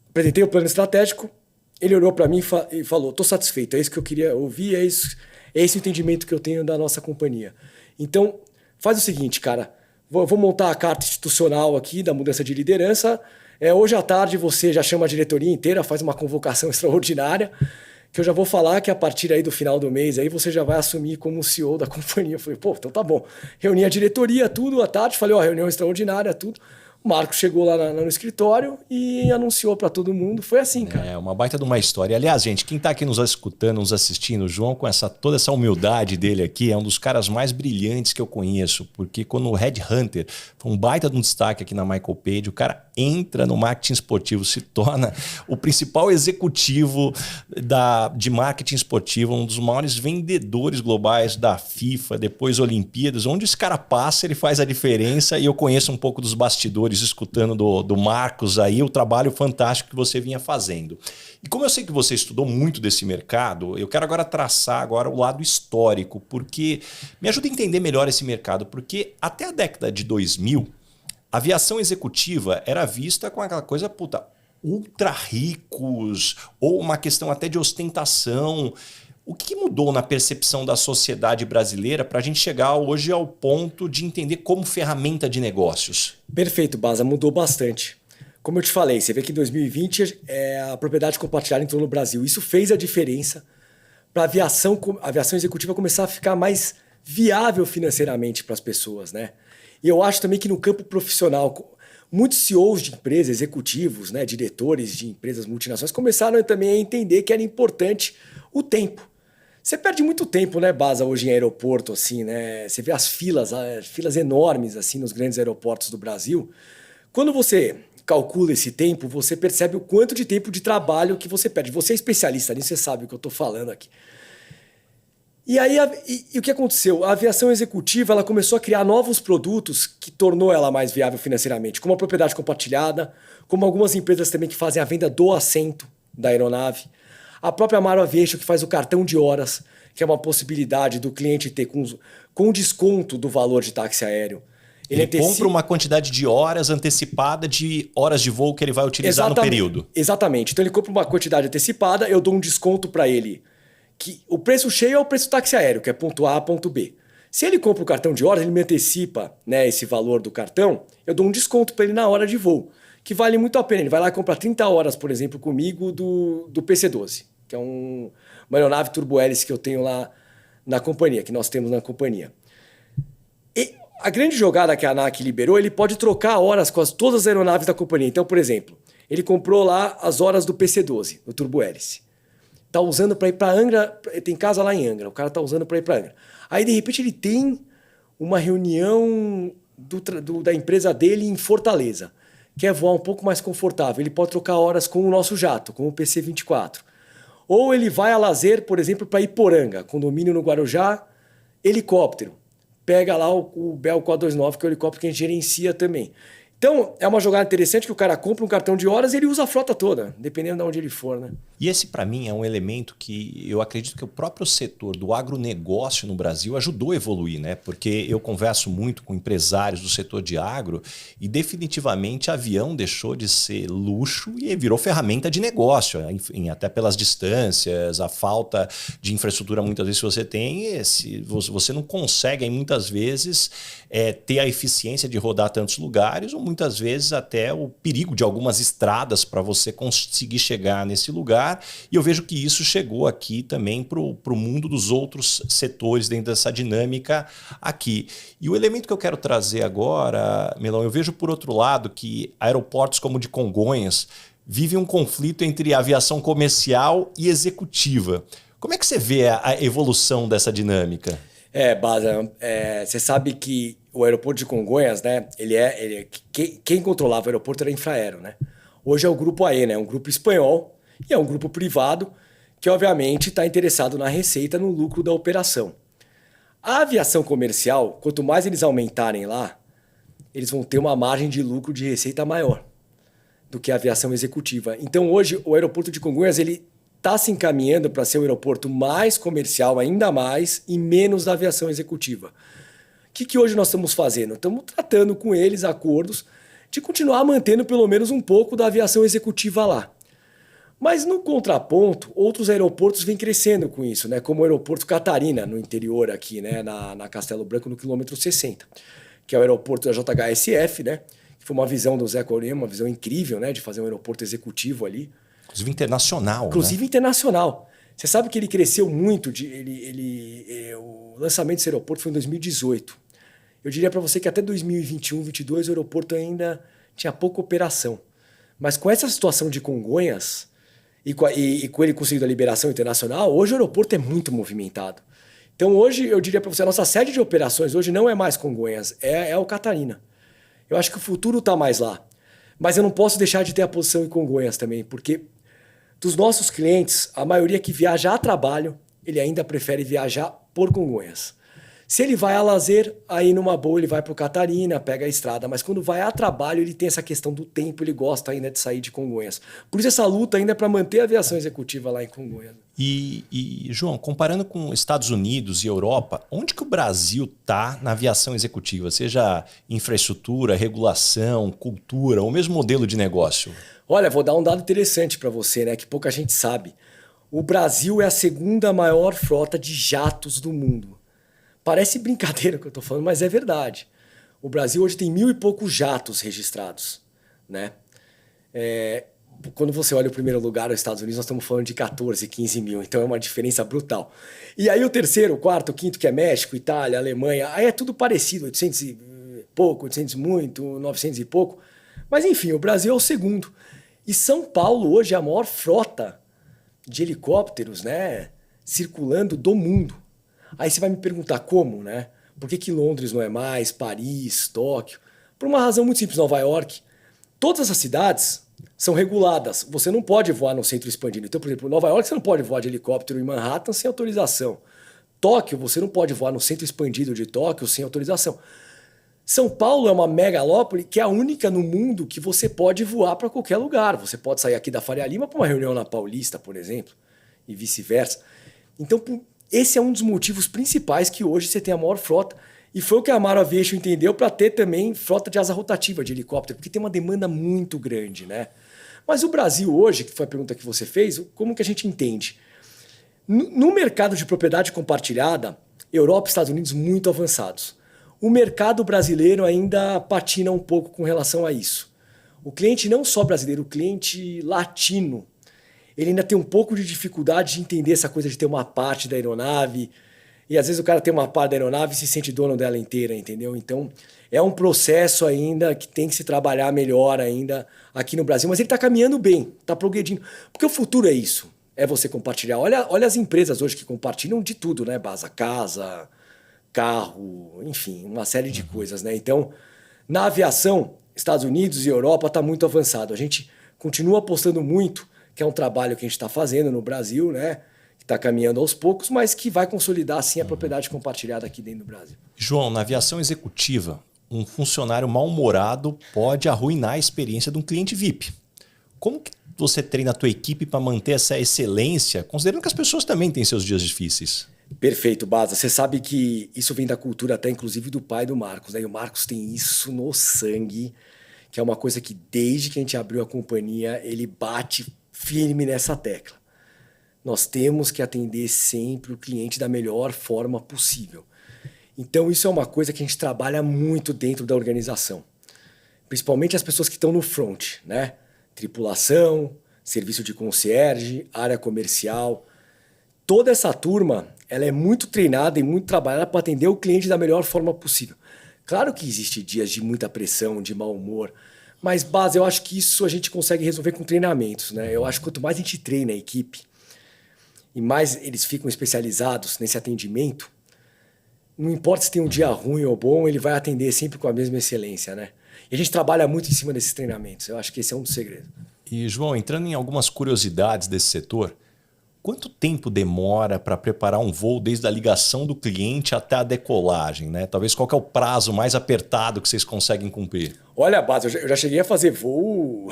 Apresentei o plano estratégico. Ele olhou para mim e falou, estou satisfeito, é isso que eu queria ouvir, é esse o entendimento que eu tenho da nossa companhia. Então, faz o seguinte, cara, vou montar a carta institucional aqui da mudança de liderança. Hoje à tarde você já chama a diretoria inteira, faz uma convocação extraordinária, que eu já vou falar que a partir aí do final do mês aí você já vai assumir como CEO da companhia. Eu falei, pô, então tá bom. Reuni a diretoria, tudo à tarde, falei, reunião extraordinária, tudo. O Marcos chegou lá no escritório e anunciou para todo mundo. Foi assim, cara. É uma baita de uma história. Aliás, gente, quem está aqui nos escutando, nos assistindo, o João, com toda essa humildade dele aqui, é um dos caras mais brilhantes que eu conheço. Porque quando o Red Hunter foi um baita de um destaque aqui na Michael Page, o cara entra no marketing esportivo, se torna o principal executivo de marketing esportivo, um dos maiores vendedores globais da FIFA, depois Olimpíadas. Onde esse cara passa, ele faz a diferença. E eu conheço um pouco dos bastidores, escutando do Marcos aí, o trabalho fantástico que você vinha fazendo. E como eu sei que você estudou muito desse mercado, eu quero agora traçar o lado histórico, porque me ajuda a entender melhor esse mercado, porque até a década de 2000, a aviação executiva era vista com aquela coisa, ultra ricos, ou uma questão até de ostentação. O que mudou na percepção da sociedade brasileira para a gente chegar hoje ao ponto de entender como ferramenta de negócios? Perfeito, Baza, mudou bastante. Como eu te falei, você vê que em 2020 a propriedade compartilhada entrou no Brasil. Isso fez a diferença para a aviação executiva começar a ficar mais viável financeiramente para as pessoas, né? E eu acho também que no campo profissional, muitos CEOs de empresas, executivos, né, diretores de empresas multinacionais começaram também a entender que era importante o tempo. Você perde muito tempo, né, Baza, hoje em aeroporto, assim, né? Você vê as filas enormes, assim, nos grandes aeroportos do Brasil. Quando você calcula esse tempo, você percebe o quanto de tempo de trabalho que você perde. Você é especialista nisso, você sabe o que eu estou falando aqui. E aí, o que aconteceu? A aviação executiva ela começou a criar novos produtos que tornou ela mais viável financeiramente, como a propriedade compartilhada, como algumas empresas também que fazem a venda do assento da aeronave. A própria Amaro Aviation, que faz o cartão de horas, que é uma possibilidade do cliente ter com desconto do valor de táxi aéreo. Ele compra uma quantidade de horas antecipada de horas de voo que ele vai utilizar no período. Exatamente. Então ele compra uma quantidade antecipada, eu dou um desconto para ele. Que o preço cheio é o preço do táxi aéreo, que é ponto A a ponto B. Se ele compra o cartão de horas, ele me antecipa, né, esse valor do cartão, eu dou um desconto para ele na hora de voo, que vale muito a pena. Ele vai lá e compra 30 horas, por exemplo, comigo do PC-12, que é uma aeronave turbo-hélice que eu tenho lá na companhia, que nós temos na companhia. E a grande jogada que a ANAC liberou, ele pode trocar horas com todas as aeronaves da companhia. Então, por exemplo, ele comprou lá as horas do PC-12, do turbo-hélice. Tá usando para ir para Angra, tem casa lá em Angra, o cara tá usando para ir para Angra. Aí, de repente, ele tem uma reunião da empresa dele em Fortaleza, quer voar um pouco mais confortável, ele pode trocar horas com o nosso jato, com o PC-24. Ou ele vai a lazer, por exemplo, para Iporanga, condomínio no Guarujá, helicóptero. Pega lá o Bell 429, que é o helicóptero que a gente gerencia também. Então, é uma jogada interessante que o cara compra um cartão de horas e ele usa a frota toda, dependendo de onde ele for, né? E esse, para mim, é um elemento que eu acredito que o próprio setor do agronegócio no Brasil ajudou a evoluir, né? Porque eu converso muito com empresários do setor de agro e definitivamente avião deixou de ser luxo e virou ferramenta de negócio, enfim, até pelas distâncias, a falta de infraestrutura muitas vezes que você tem, você não consegue muitas vezes ter a eficiência de rodar tantos lugares ou muitas vezes até o perigo de algumas estradas para você conseguir chegar nesse lugar. E eu vejo que isso chegou aqui também para o mundo dos outros setores dentro dessa dinâmica aqui. E o elemento que eu quero trazer agora, Melão, eu vejo por outro lado que aeroportos como o de Congonhas vivem um conflito entre aviação comercial e executiva. Como é que você vê a evolução dessa dinâmica? Baza, você sabe que o aeroporto de Congonhas, né? Quem controlava o aeroporto era a Infraero, né? Hoje é o Grupo Aena, é um grupo espanhol e é um grupo privado que, obviamente, está interessado na receita, no lucro da operação. A aviação comercial, quanto mais eles aumentarem lá, eles vão ter uma margem de lucro de receita maior do que a aviação executiva. Então, hoje, o aeroporto de Congonhas ele está se encaminhando para ser um aeroporto mais comercial, ainda mais, e menos da aviação executiva. O que hoje nós estamos fazendo? Estamos tratando com eles acordos de continuar mantendo pelo menos um pouco da aviação executiva lá. Mas no contraponto, outros aeroportos vêm crescendo com isso, né? Como o aeroporto Catarina, no interior aqui, né? na Castelo Branco, no quilômetro 60, que é o aeroporto da JHSF, né? Que foi uma visão do Zé Corrêa, uma visão incrível, né? De fazer um aeroporto executivo ali. Inclusive internacional. Inclusive, né? Internacional. Você sabe que ele cresceu muito, o lançamento desse aeroporto foi em 2018. Eu diria para você que até 2021, 2022, o aeroporto ainda tinha pouca operação. Mas com essa situação de Congonhas e com ele conseguindo a liberação internacional, hoje o aeroporto é muito movimentado. Então hoje eu diria para você, a nossa sede de operações hoje não é mais Congonhas, é o Catarina. Eu acho que o futuro está mais lá. Mas eu não posso deixar de ter a posição em Congonhas também, porque dos nossos clientes, a maioria que viaja a trabalho, ele ainda prefere viajar por Congonhas. Se ele vai a lazer, aí numa boa ele vai para o Catarina, pega a estrada. Mas quando vai a trabalho, ele tem essa questão do tempo, ele gosta ainda de sair de Congonhas. Por isso essa luta ainda é para manter a aviação executiva lá em Congonhas. E, João, comparando com Estados Unidos e Europa, onde que o Brasil está na aviação executiva? Seja infraestrutura, regulação, cultura ou mesmo modelo de negócio? Olha, vou dar um dado interessante para você, né, que pouca gente sabe. O Brasil é a segunda maior frota de jatos do mundo. Parece brincadeira o que eu estou falando, mas é verdade. O Brasil hoje tem 1.000 e poucos jatos registrados, né? Quando você olha o primeiro lugar, os Estados Unidos, nós estamos falando de 14, 15 mil. Então é uma diferença brutal. E aí o terceiro, o quarto, o quinto, que é México, Itália, Alemanha, aí é tudo parecido. 800 e pouco, 800 e muito, 900 e pouco. Mas enfim, o Brasil é o segundo. E São Paulo hoje é a maior frota de helicópteros, né, circulando do mundo. Aí você vai me perguntar como, né? Por que Londres não é mais, Paris, Tóquio? Por uma razão muito simples, Nova York. Todas essas cidades são reguladas. Você não pode voar no centro expandido. Então, por exemplo, Nova York você não pode voar de helicóptero em Manhattan sem autorização. Tóquio, você não pode voar no centro expandido de Tóquio sem autorização. São Paulo é uma megalópole que é a única no mundo que você pode voar para qualquer lugar. Você pode sair aqui da Faria Lima para uma reunião na Paulista, por exemplo, e vice-versa. Então, esse é um dos motivos principais que hoje você tem a maior frota. E foi o que a Amaro Aviation entendeu para ter também frota de asa rotativa de helicóptero, porque tem uma demanda muito grande, né? Mas o Brasil hoje, que foi a pergunta que você fez, como que a gente entende? No mercado de propriedade compartilhada, Europa e Estados Unidos muito avançados. O mercado brasileiro ainda patina um pouco com relação a isso. O cliente não só brasileiro, o cliente latino, ele ainda tem um pouco de dificuldade de entender essa coisa de ter uma parte da aeronave. E às vezes o cara tem uma parte da aeronave e se sente dono dela inteira, entendeu? Então é um processo ainda que tem que se trabalhar melhor ainda aqui no Brasil. Mas ele está caminhando bem, está progredindo. Porque o futuro é isso, é você compartilhar. Olha as empresas hoje que compartilham de tudo, né? Basa, casa, carro, enfim, uma série de coisas, né? Então, na aviação, Estados Unidos e Europa está muito avançado. A gente continua apostando muito, que é um trabalho que a gente está fazendo no Brasil, né? Que está caminhando aos poucos, mas que vai consolidar, sim, a propriedade compartilhada aqui dentro do Brasil. João, na aviação executiva, um funcionário mal-humorado pode arruinar a experiência de um cliente VIP. Como que você treina a tua equipe para manter essa excelência, considerando que as pessoas também têm seus dias difíceis? Perfeito, Baza. Você sabe que isso vem da cultura até, inclusive, do pai do Marcos, né? E o Marcos tem isso no sangue, que é uma coisa que desde que a gente abriu a companhia, ele bate firme nessa tecla. Nós temos que atender sempre o cliente da melhor forma possível. Então, isso é uma coisa que a gente trabalha muito dentro da organização. Principalmente as pessoas que estão no front, né? Tripulação, serviço de concierge, área comercial. Toda essa turma, ela é muito treinada e muito trabalhada para atender o cliente da melhor forma possível. Claro que existe dias de muita pressão, de mau humor, mas, Base, eu acho que isso a gente consegue resolver com treinamentos, né? Eu acho que quanto mais a gente treina a equipe e mais eles ficam especializados nesse atendimento, não importa se tem um dia ruim ou bom, ele vai atender sempre com a mesma excelência, né? E a gente trabalha muito em cima desses treinamentos. Eu acho que esse é um dos segredos. E, João, entrando em algumas curiosidades desse setor, quanto tempo demora para preparar um voo desde a ligação do cliente até a decolagem, né? Talvez qual que é o prazo mais apertado que vocês conseguem cumprir? Olha, Base, eu já cheguei a fazer voo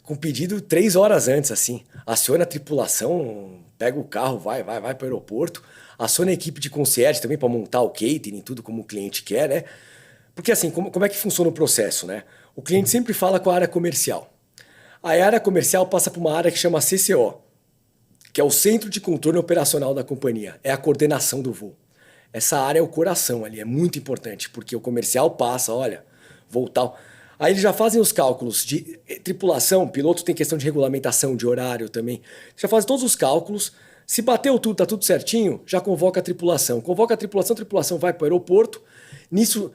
com pedido 3 horas antes, assim. Aciona a tripulação, pega o carro, vai para o aeroporto. Aciona a equipe de concierge também para montar o catering, tudo como o cliente quer, né? Porque assim, como é que funciona o processo, né? O cliente sempre fala com a área comercial. A área comercial passa por uma área que chama CCO, que é o Centro de Controle Operacional da companhia. É a coordenação do voo. Essa área é o coração ali, é muito importante, porque o comercial passa, olha, voo tal. Aí eles já fazem os cálculos de tripulação, piloto tem questão de regulamentação, de horário também. Já fazem todos os cálculos. Se bateu tudo, tá tudo certinho, já convoca a tripulação. Convoca a tripulação vai para o aeroporto. Nisso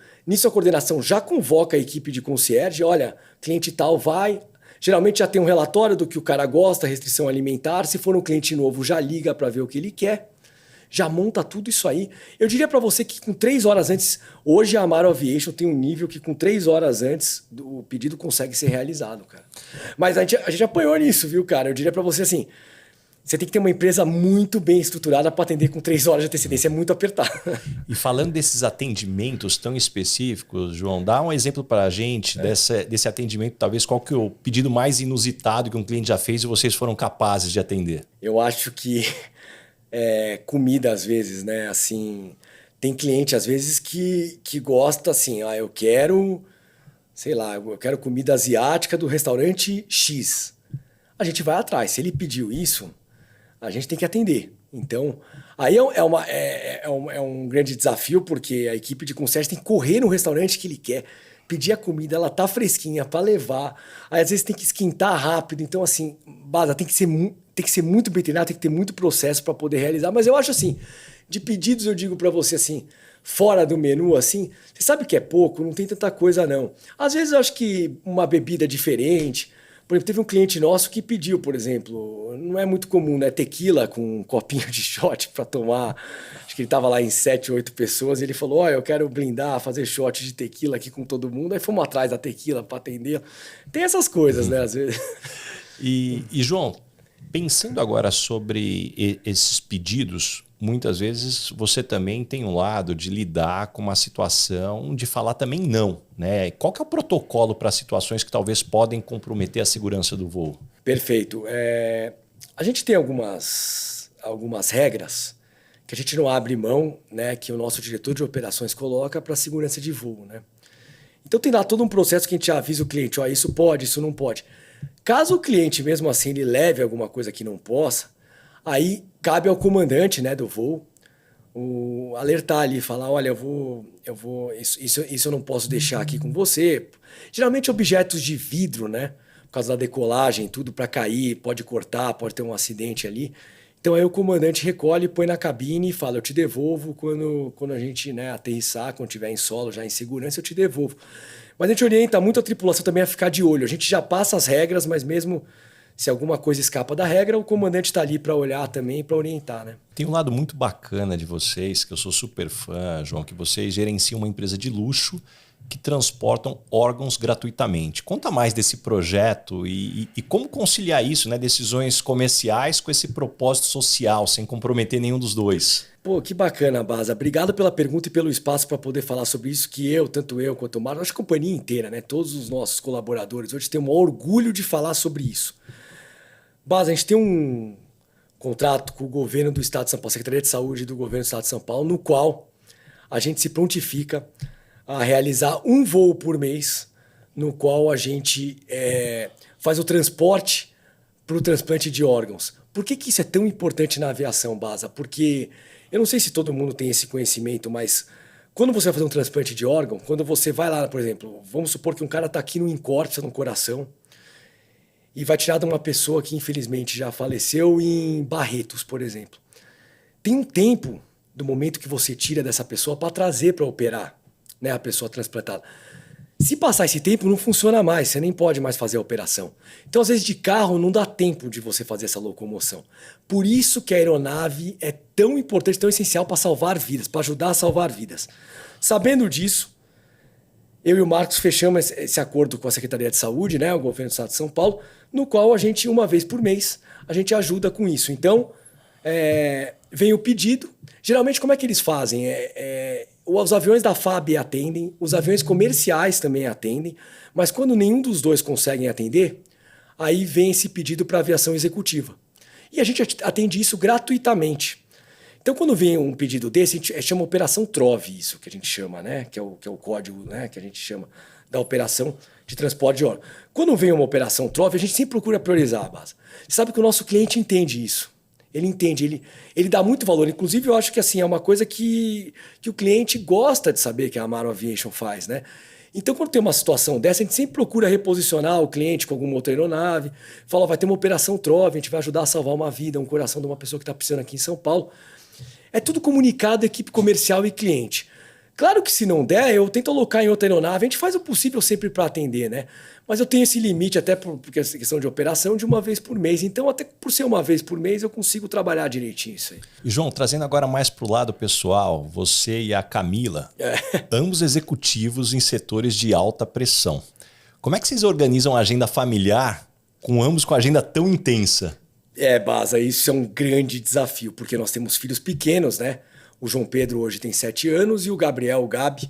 a coordenação já convoca a equipe de concierge. Olha, cliente tal vai. Geralmente já tem um relatório do que o cara gosta, restrição alimentar. Se for um cliente novo, já liga para ver o que ele quer. Já monta tudo isso aí. Eu diria para você que com 3 horas antes, hoje a Amaro Aviation tem um nível que com 3 horas antes o pedido consegue ser realizado, cara. Mas a gente apanhou nisso, viu, cara? Eu diria para você assim, você tem que ter uma empresa muito bem estruturada para atender com 3 horas de antecedência. É muito apertado. E falando desses atendimentos tão específicos, João, dá um exemplo para a gente desse atendimento, talvez qual que é o pedido mais inusitado que um cliente já fez e vocês foram capazes de atender? Eu acho que comida às vezes, né? Assim, tem cliente às vezes que gosta assim, eu quero, sei lá, eu quero comida asiática do restaurante X. A gente vai atrás. Se ele pediu isso, a gente tem que atender. Então, aí é um grande desafio, porque a equipe de concierge tem que correr no restaurante que ele quer, pedir a comida, ela tá fresquinha para levar. Aí, às vezes, tem que esquentar rápido. Então, assim, Baza, tem que ser muito bem treinado, tem que ter muito processo para poder realizar. Mas eu acho assim, de pedidos, eu digo para você assim, fora do menu, assim, você sabe que é pouco, não tem tanta coisa, não. Às vezes, eu acho que uma bebida diferente. Por exemplo, teve um cliente nosso que pediu, por exemplo, não é muito comum, né? Tequila com um copinho de shot para tomar. Acho que ele estava lá em 7, 8 pessoas e ele falou, eu quero blindar, fazer shot de tequila aqui com todo mundo. Aí fomos atrás da tequila para atender. Tem essas coisas, né? Às vezes. E João, pensando agora sobre esses pedidos, muitas vezes você também tem um lado de lidar com uma situação de falar também não, né? Qual que é o protocolo para situações que talvez podem comprometer a segurança do voo? Perfeito. A gente tem algumas regras que a gente não abre mão, né? Que o nosso diretor de operações coloca para a segurança de voo, né? Então tem lá todo um processo que a gente avisa o cliente, isso pode, isso não pode. Caso o cliente, mesmo assim, ele leve alguma coisa que não possa, aí cabe ao comandante, né, do voo alertar ali, falar, olha, isso eu não posso deixar aqui com você. Geralmente objetos de vidro, né, por causa da decolagem, tudo para cair, pode cortar, pode ter um acidente ali. Então aí o comandante recolhe, põe na cabine e fala, eu te devolvo quando a gente, né, aterrissar, quando estiver em solo, já em segurança, eu te devolvo. Mas a gente orienta muito a tripulação também a ficar de olho. A gente já passa as regras, mas mesmo se alguma coisa escapa da regra, o comandante está ali para olhar também, para orientar, né? Tem um lado muito bacana de vocês, que eu sou super fã, João, que vocês gerenciam uma empresa de luxo que transportam órgãos gratuitamente. Conta mais desse projeto e como conciliar isso, né? Decisões comerciais com esse propósito social, sem comprometer nenhum dos dois. Pô, que bacana, Baza. Obrigado pela pergunta e pelo espaço para poder falar sobre isso, que tanto eu quanto o Marcos, acho que a companhia inteira, né? Todos os nossos colaboradores hoje têm um orgulho de falar sobre isso. Baza, a gente tem um contrato com o governo do Estado de São Paulo, a Secretaria de Saúde do governo do Estado de São Paulo, no qual a gente se prontifica a realizar um voo por mês, no qual a gente faz o transporte para o transplante de órgãos. Por que isso é tão importante na aviação, Baza? Porque eu não sei se todo mundo tem esse conhecimento, mas quando você vai fazer um transplante de órgão, quando você vai lá, por exemplo, vamos supor que um cara está aqui no incórpio, no coração, e vai tirar de uma pessoa que infelizmente já faleceu em Barretos, por exemplo. Tem um tempo do momento que você tira dessa pessoa para trazer para operar, né, a pessoa transplantada. Se passar esse tempo, não funciona mais, você nem pode mais fazer a operação. Então, às vezes, de carro não dá tempo de você fazer essa locomoção. Por isso que a aeronave é tão importante, tão essencial para salvar vidas, para ajudar a salvar vidas. Sabendo disso, eu e o Marcos fechamos esse acordo com a Secretaria de Saúde, né, o governo do Estado de São Paulo, no qual a gente, uma vez por mês, a gente ajuda com isso. Então, vem o pedido. Geralmente, como é que eles fazem? Os aviões da FAB atendem, os aviões comerciais também atendem, mas quando nenhum dos dois conseguem atender, aí vem esse pedido para a aviação executiva. E a gente atende isso gratuitamente. Então, quando vem um pedido desse, a gente chama Operação TROV, isso que a gente chama, né? Que é o código, né? Que a gente chama da operação de transporte de órgãos. Quando vem uma Operação TROV, a gente sempre procura priorizar a base. Você sabe que o nosso cliente entende isso. Ele entende, ele dá muito valor. Inclusive, eu acho que assim, é uma coisa que o cliente gosta de saber que a Amaro Aviation faz, né? Então, quando tem uma situação dessa, a gente sempre procura reposicionar o cliente com alguma outra aeronave. Fala, vai ter uma operação TROV, a gente vai ajudar a salvar uma vida, um coração de uma pessoa que está precisando aqui em São Paulo. É tudo comunicado, equipe comercial e cliente. Claro que se não der, eu tento alocar em outra aeronave, a gente faz o possível sempre para atender, né? Mas eu tenho esse limite, até porque essa questão de operação, de uma vez por mês. Então, até por ser uma vez por mês, eu consigo trabalhar direitinho isso aí. E, João, trazendo agora mais para o lado pessoal, você e a Camila, ambos executivos em setores de alta pressão. Como é que vocês organizam a agenda familiar com ambos com a agenda tão intensa? Baza, isso é um grande desafio, porque nós temos filhos pequenos, né? O João Pedro hoje tem 7 anos e o Gabriel, o Gabi,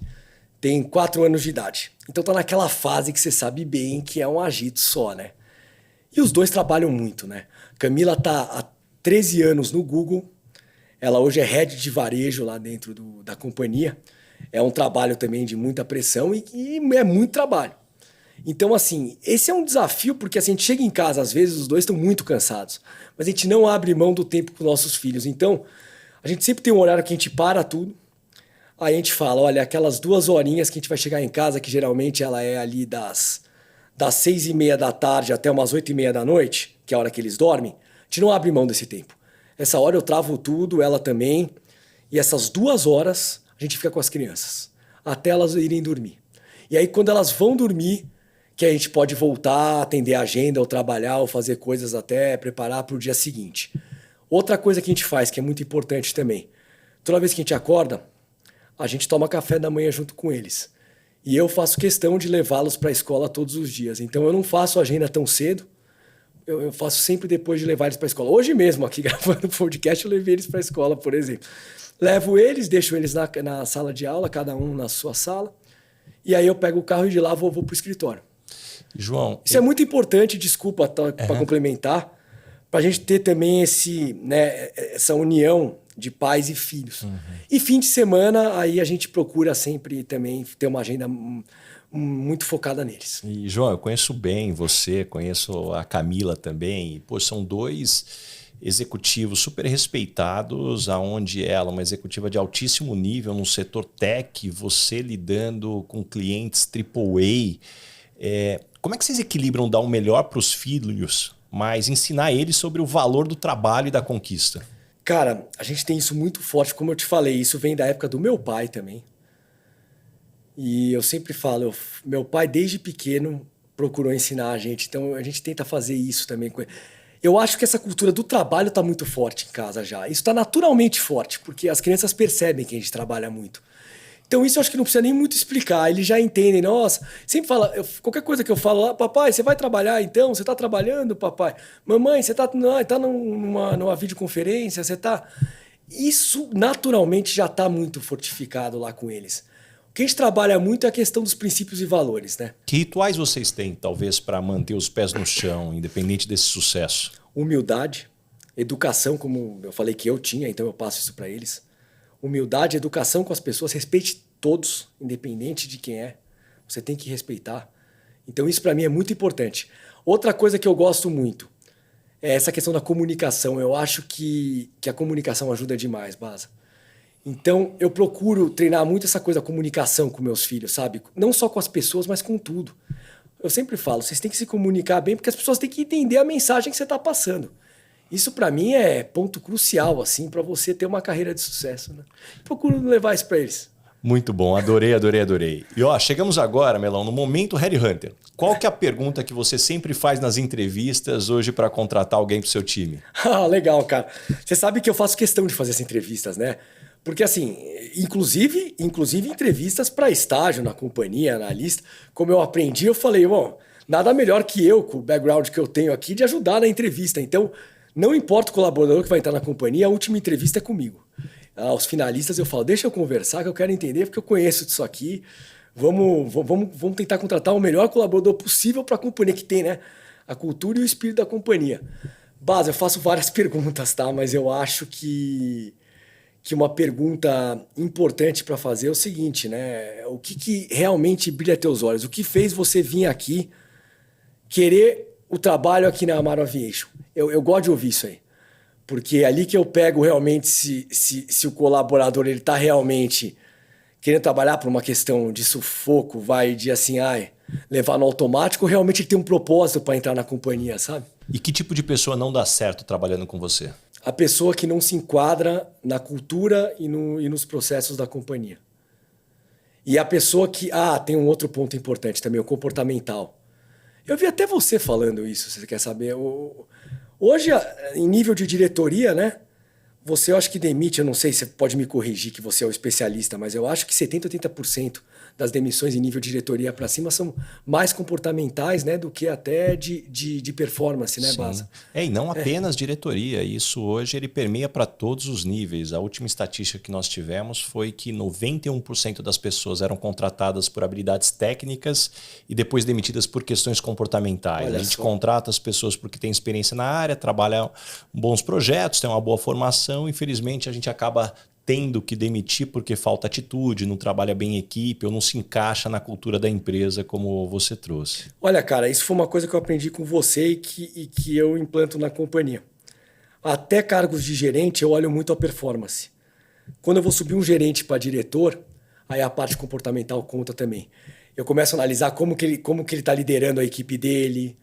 tem 4 anos de idade. Então tá naquela fase que você sabe bem que é um agito só, né? E os dois trabalham muito, né? Camila tá há 13 anos no Google, ela hoje é head de varejo lá dentro da companhia. É um trabalho também de muita pressão e é muito trabalho. Então, assim, esse é um desafio, porque assim, a gente chega em casa, às vezes os dois estão muito cansados, mas a gente não abre mão do tempo com nossos filhos. Então, a gente sempre tem um horário que a gente para tudo, aí a gente fala, olha, aquelas 2 horinhas que a gente vai chegar em casa, que geralmente ela é ali das 6:30 da tarde até umas 8:30 da noite, que é a hora que eles dormem, a gente não abre mão desse tempo. Essa hora eu travo tudo, ela também, e essas 2 horas a gente fica com as crianças, até elas irem dormir. E aí quando elas vão dormir, que a gente pode voltar a atender a agenda, ou trabalhar, ou fazer coisas até preparar para o dia seguinte. Outra coisa que a gente faz, que é muito importante também, toda vez que a gente acorda, a gente toma café da manhã junto com eles. E eu faço questão de levá-los para a escola todos os dias. Então eu não faço agenda tão cedo, eu faço sempre depois de levar eles para a escola. Hoje mesmo, aqui gravando o podcast, eu levei eles para a escola, por exemplo. Levo eles, deixo eles na sala de aula, cada um na sua sala, e aí eu pego o carro e de lá vou para o escritório. João, isso é muito importante, desculpa para complementar, para a gente ter também essa união de pais e filhos. E fim de semana, aí a gente procura sempre também ter uma agenda muito focada neles. E, João, eu conheço bem você, conheço a Camila também. E, pô, são 2 executivos super respeitados, aonde ela, uma executiva de altíssimo nível no setor tech, você lidando com clientes AAA. Como é que vocês equilibram dar o melhor para os filhos, mas ensinar eles sobre o valor do trabalho e da conquista? Cara, a gente tem isso muito forte, como eu te falei, isso vem da época do meu pai também. E eu sempre falo, meu pai desde pequeno procurou ensinar a gente, então a gente tenta fazer isso também com ele. Eu acho que essa cultura do trabalho está muito forte em casa já. Isso está naturalmente forte, porque as crianças percebem que a gente trabalha muito. Então isso eu acho que não precisa nem muito explicar, eles já entendem. Nossa, sempre fala, qualquer coisa que eu falo lá, papai, você vai trabalhar então? Você está trabalhando, papai? Mamãe, você está numa videoconferência? Você está... isso naturalmente já está muito fortificado lá com eles. O que a gente trabalha muito é a questão dos princípios e valores, né? Que rituais vocês têm, talvez, para manter os pés no chão, independente desse sucesso? Humildade, educação, como eu falei que eu tinha, então eu passo isso para eles. Humildade, educação com as pessoas, respeite todos, independente de quem é. Você tem que respeitar. Então isso para mim é muito importante. Outra coisa que eu gosto muito é essa questão da comunicação. Eu acho que a comunicação ajuda demais, Baza. Então eu procuro treinar muito essa coisa da comunicação com meus filhos, sabe? Não só com as pessoas, mas com tudo. Eu sempre falo, vocês têm que se comunicar bem porque as pessoas têm que entender a mensagem que você está passando. Isso para mim é ponto crucial assim para você ter uma carreira de sucesso, né? Procuro levar isso para eles. Muito bom, adorei, adorei, adorei. E ó, chegamos agora, Melão, no momento Headhunter. Qual que é a pergunta que você sempre faz nas entrevistas hoje para contratar alguém para o seu time? Ah, legal, cara. Você sabe que eu faço questão de fazer essas entrevistas, né? Porque assim, inclusive entrevistas para estágio na companhia, analista, como eu aprendi, eu falei, bom, nada melhor que eu, com o background que eu tenho aqui, de ajudar na entrevista. Então, não importa o colaborador que vai entrar na companhia, a última entrevista é comigo. Aos finalistas eu falo, deixa eu conversar que eu quero entender porque eu conheço disso aqui. Vamos tentar contratar o melhor colaborador possível para a companhia que tem, né? A cultura e o espírito da companhia. Base, eu faço várias perguntas, tá? Mas eu acho que uma pergunta importante para fazer é o seguinte, né? O que realmente brilha teus olhos? O que fez você vir aqui querer o trabalho aqui na Amaro Aviation? Eu gosto de ouvir isso aí. Porque é ali que eu pego realmente se o colaborador ele está realmente querendo trabalhar por uma questão de sufoco, vai de assim, levar no automático, ou realmente ele tem um propósito para entrar na companhia, sabe? E que tipo de pessoa não dá certo trabalhando com você? A pessoa que não se enquadra na cultura e nos processos da companhia. E a pessoa que... tem um outro ponto importante também, o comportamental. Eu vi até você falando isso, se você quer saber. Hoje, em nível de diretoria, né? Você, eu acho que demite, eu não sei, você pode me corrigir que você é o especialista, mas eu acho que 70%, 80% das demissões em nível de diretoria para cima são mais comportamentais, né, do que até de performance, né, Baza? E não apenas diretoria. Isso hoje ele permeia para todos os níveis. A última estatística que nós tivemos foi que 91% das pessoas eram contratadas por habilidades técnicas e depois demitidas por questões comportamentais. Olha a gente só. contrata as pessoas porque tem experiência na área, trabalham bons projetos, tem uma boa formação. Infelizmente, a gente acaba tendo que demitir porque falta atitude, não trabalha bem em equipe ou não se encaixa na cultura da empresa como você trouxe. Olha, cara, isso foi uma coisa que eu aprendi com você e que eu implanto na companhia. Até cargos de gerente eu olho muito a performance. Quando eu vou subir um gerente para diretor, aí a parte comportamental conta também. Eu começo a analisar como que ele está liderando a equipe dele,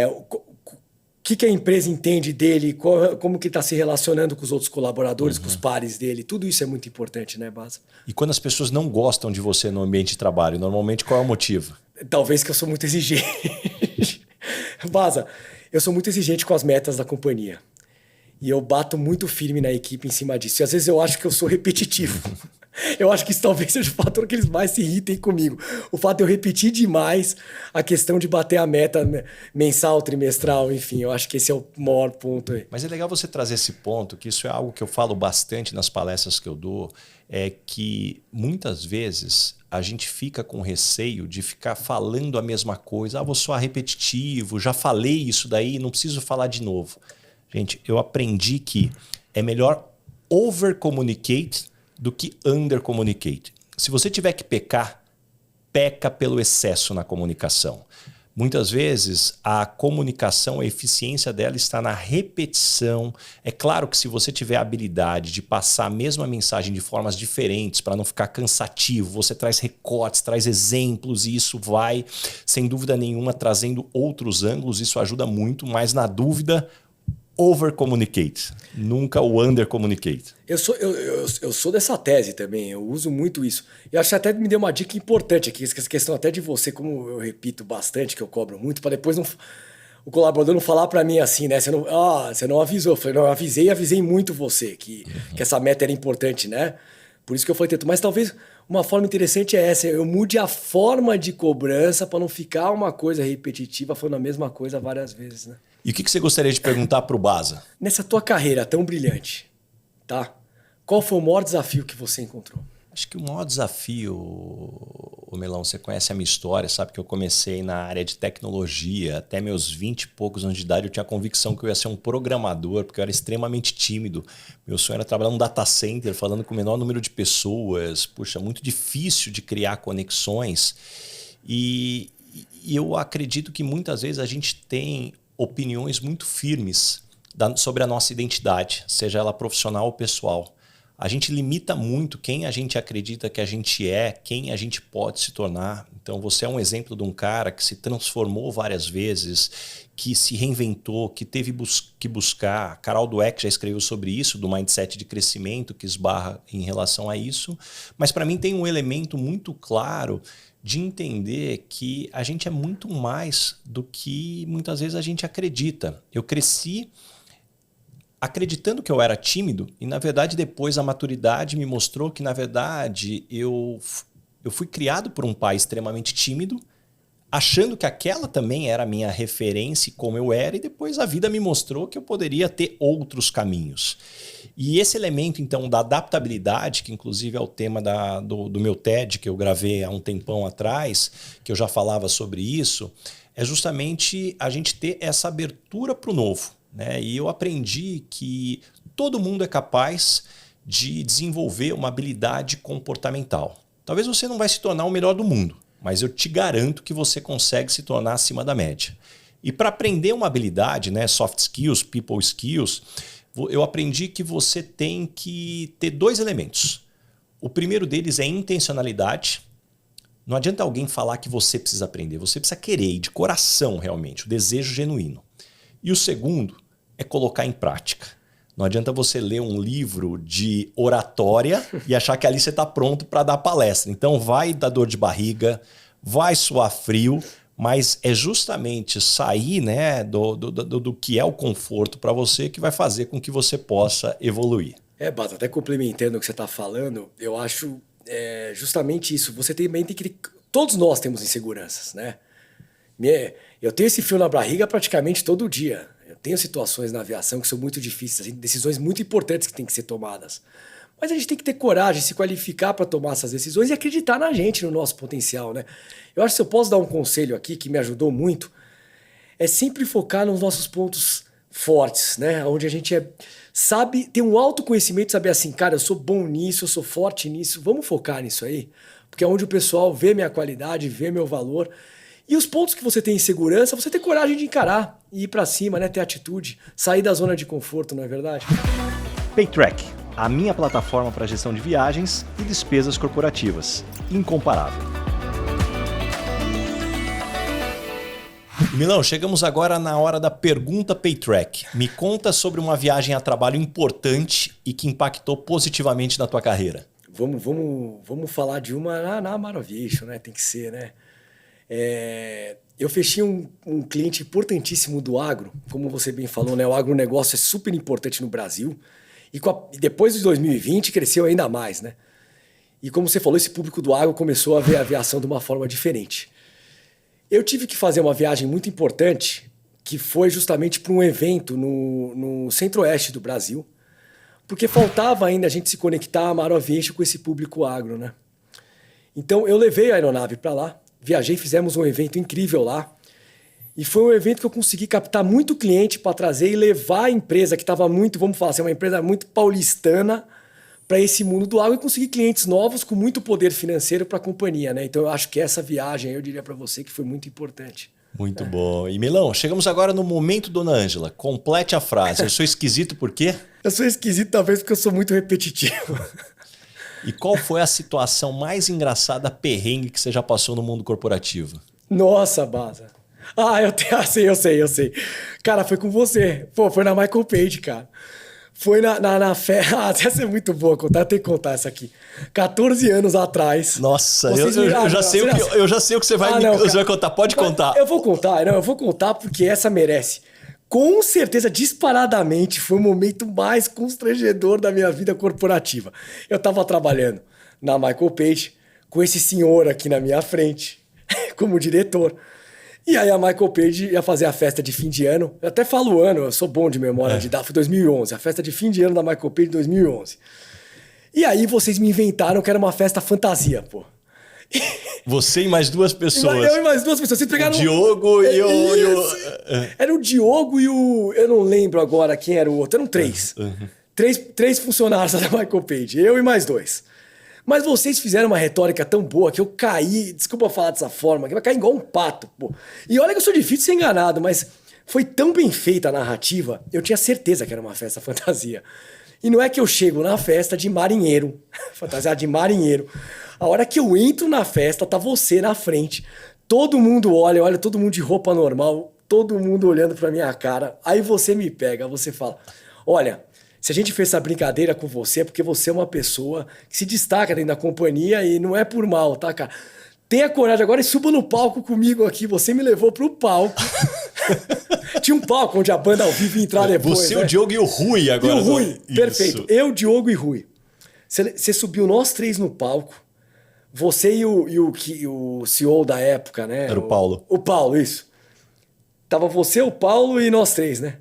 o que a empresa entende dele, como que está se relacionando com os outros colaboradores, com os pares dele. Tudo isso é muito importante, né, Baza? E quando as pessoas não gostam de você no ambiente de trabalho, normalmente qual é o motivo? Talvez que eu sou muito exigente. Baza, eu sou muito exigente com as metas da companhia. E eu bato muito firme na equipe em cima disso. E às vezes eu acho que eu sou repetitivo. Eu acho que isso talvez seja o fator que eles mais se irritem comigo. O fato de eu repetir demais a questão de bater a meta mensal, trimestral, enfim. Eu acho que esse é o maior ponto aí. Mas é legal você trazer esse ponto, que isso é algo que eu falo bastante nas palestras que eu dou, é que muitas vezes a gente fica com receio de ficar falando a mesma coisa. Vou soar repetitivo, já falei isso daí, não preciso falar de novo. Gente, eu aprendi que é melhor over-communicate do que under-communicate. Se você tiver que pecar, peca pelo excesso na comunicação. Muitas vezes a comunicação, a eficiência dela está na repetição. É claro que se você tiver a habilidade de passar a mesma mensagem de formas diferentes para não ficar cansativo, você traz recortes, traz exemplos e isso vai, sem dúvida nenhuma, trazendo outros ângulos. Isso ajuda muito, mas na dúvida, over-communicate, nunca o under-communicate. Eu sou dessa tese também, eu uso muito isso. E acho que até me deu uma dica importante aqui, essa questão até de você, como eu repito bastante, que eu cobro muito, para depois o colaborador não falar para mim assim, né? Você não avisou. Eu falei, não, eu avisei muito você, que essa meta era importante, né? Por isso que eu falei tanto. Mas talvez uma forma interessante é essa, eu mude a forma de cobrança para não ficar uma coisa repetitiva, falando a mesma coisa várias vezes, né? E o que você gostaria de perguntar para o Baza? Nessa tua carreira tão brilhante, tá? Qual foi o maior desafio que você encontrou? Acho que o maior desafio, o Melão, você conhece a minha história, sabe que eu comecei na área de tecnologia, até meus 20 e poucos anos de idade eu tinha a convicção que eu ia ser um programador, porque eu era extremamente tímido. Meu sonho era trabalhar num data center, falando com o menor número de pessoas. Puxa, muito difícil de criar conexões. E eu acredito que muitas vezes a gente tem opiniões muito firmes sobre a nossa identidade, seja ela profissional ou pessoal. A gente limita muito quem a gente acredita que a gente é, quem a gente pode se tornar. Então você é um exemplo de um cara que se transformou várias vezes, que se reinventou, que teve que buscar. A Carol Dweck já escreveu sobre isso, do mindset de crescimento, que esbarra em relação a isso. Mas para mim tem um elemento muito claro de entender que a gente é muito mais do que muitas vezes a gente acredita. Eu cresci acreditando que eu era tímido e, na verdade, depois a maturidade me mostrou que, na verdade, eu fui criado por um pai extremamente tímido, achando que aquela também era a minha referência e como eu era, e depois a vida me mostrou que eu poderia ter outros caminhos. E esse elemento, então, da adaptabilidade, que inclusive é o tema do meu TED, que eu gravei há um tempão atrás, que eu já falava sobre isso, é justamente a gente ter essa abertura para o novo. Né? E eu aprendi que todo mundo é capaz de desenvolver uma habilidade comportamental. Talvez você não vai se tornar o melhor do mundo, mas eu te garanto que você consegue se tornar acima da média. E para aprender uma habilidade, né, soft skills, people skills, eu aprendi que você tem que ter 2 elementos. O primeiro deles é intencionalidade. Não adianta alguém falar que você precisa aprender, você precisa querer, de coração realmente, o desejo genuíno. E o segundo é colocar em prática. Não adianta você ler um livro de oratória e achar que ali você está pronto para dar palestra. Então vai dar dor de barriga, vai suar frio, mas é justamente sair, né, do que é o conforto para você que vai fazer com que você possa evoluir. Bato, até complementando o que você está falando, eu acho justamente isso. Você também tem que... Todos nós temos inseguranças, né? Eu tenho esse frio na barriga praticamente todo dia. Eu tenho situações na aviação que são muito difíceis, assim, decisões muito importantes que têm que ser tomadas. Mas a gente tem que ter coragem, se qualificar para tomar essas decisões e acreditar na gente, no nosso potencial, né? Eu acho que se eu posso dar um conselho aqui que me ajudou muito, é sempre focar nos nossos pontos fortes, né? Onde a gente sabe, tem um autoconhecimento, saber assim, cara, eu sou bom nisso, eu sou forte nisso, vamos focar nisso aí. Porque é onde o pessoal vê minha qualidade, vê meu valor. E os pontos que você tem insegurança, você ter coragem de encarar e ir para cima, né? Ter atitude, sair da zona de conforto, não é verdade? Paytrack, a minha plataforma para gestão de viagens e despesas corporativas. Incomparável. Milão, chegamos agora na hora da pergunta Paytrack. Me conta sobre uma viagem a trabalho importante e que impactou positivamente na tua carreira. Vamos falar de uma na Maraviation, né? Tem que ser, né? Eu fechei um cliente importantíssimo do agro, como você bem falou, né? O agronegócio é super importante no Brasil e depois de 2020 cresceu ainda mais, né? E como você falou, esse público do agro começou a ver a aviação de uma forma diferente. Eu tive que fazer uma viagem muito importante, que foi justamente para um evento no centro-oeste do Brasil, porque faltava ainda a gente se conectar a Maraviation com esse público agro, né? Então eu levei a aeronave para lá, viajei, fizemos um evento incrível lá. E foi um evento que eu consegui captar muito cliente para trazer e levar a empresa que estava muito, vamos falar assim, uma empresa muito paulistana para esse mundo do agro e conseguir clientes novos com muito poder financeiro para a companhia, né? Então eu acho que essa viagem, eu diria para você que foi muito importante. Muito bom. E Milão, chegamos agora no momento, dona Ângela. Complete a frase. Eu sou esquisito por quê? Eu sou esquisito talvez porque eu sou muito repetitivo. E qual foi a situação mais engraçada, perrengue, que você já passou no mundo corporativo? Nossa, Baza. Eu sei. Cara, foi com você. Pô, foi na Michael Page, cara. Foi na fé. Essa é muito boa contar. Eu tenho que contar essa aqui. 14 anos atrás. Nossa, eu já sei o que você vai contar. Pode contar. Eu vou contar porque essa merece. Com certeza, disparadamente, foi o momento mais constrangedor da minha vida corporativa. Eu estava trabalhando na Michael Page com esse senhor aqui na minha frente, como diretor. E aí a Michael Page ia fazer a festa de fim de ano. Eu até falo o ano, eu sou bom de memória de data, foi 2011. A festa de fim de ano da Michael Page 2011. E aí vocês me inventaram que era uma festa fantasia, pô. Você e mais duas pessoas. Eu e mais duas pessoas. Vocês pegaram... O Diogo e o... Era o Diogo e o... Eu não lembro agora quem era o outro. Eram três. Três funcionários da Michael Page. Eu e mais dois. Mas vocês fizeram uma retórica tão boa que eu caí... Desculpa falar dessa forma. Que vai cair igual um pato, pô. E olha que eu sou difícil de ser enganado, mas foi tão bem feita a narrativa. Eu tinha certeza que era uma festa fantasia. E não é que eu chego na festa de marinheiro, fantasiado de marinheiro. A hora que eu entro na festa, tá você na frente. Todo mundo olha todo mundo de roupa normal, todo mundo olhando pra minha cara. Aí você me pega, você fala, olha, se a gente fez essa brincadeira com você é porque você é uma pessoa que se destaca dentro da companhia e não é por mal, tá, cara? Tenha coragem agora e suba no palco comigo aqui. Você me levou pro palco. Tinha um palco onde a banda ao vivo ia entrar depois. Você, né? O Diogo e o Rui agora. E o Rui, Isso. perfeito. Eu, Diogo e Rui. Você subiu nós três no palco. Você e o CEO da época, né? Era o Paulo. O Paulo, isso. Tava você, o Paulo e nós três, né?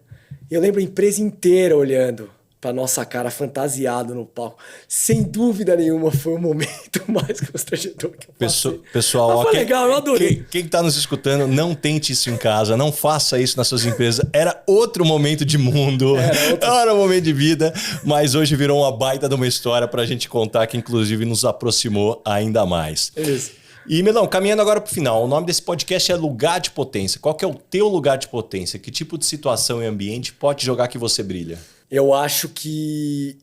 Eu lembro a empresa inteira olhando pra nossa cara fantasiado no palco. Sem dúvida nenhuma, foi o momento mais constrangedor que eu passei. Pessoal, mas foi legal, eu adorei. Quem tá nos escutando, não tente isso em casa, não faça isso nas suas empresas. Era outro momento de mundo, era um momento de vida, mas hoje virou uma baita de uma história pra gente contar, que inclusive nos aproximou ainda mais. Isso. E, Milão, caminhando agora pro final, o nome desse podcast é Lugar de Potência. Qual que é o teu lugar de potência? Que tipo de situação e ambiente pode jogar que você brilha? Eu acho que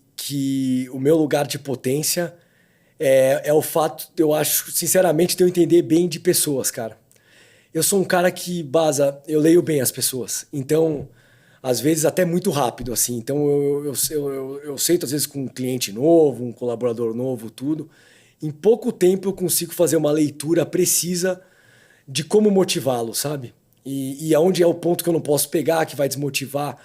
o meu lugar de potência é o fato, eu acho, sinceramente, de eu entender bem de pessoas, cara. Eu sou um cara que, eu leio bem as pessoas. Então, às vezes, até muito rápido, assim. Então, eu sento, às vezes, com um cliente novo, um colaborador novo, tudo. Em pouco tempo, eu consigo fazer uma leitura precisa de como motivá-lo, sabe? E aonde é o ponto que eu não posso pegar, que vai desmotivar.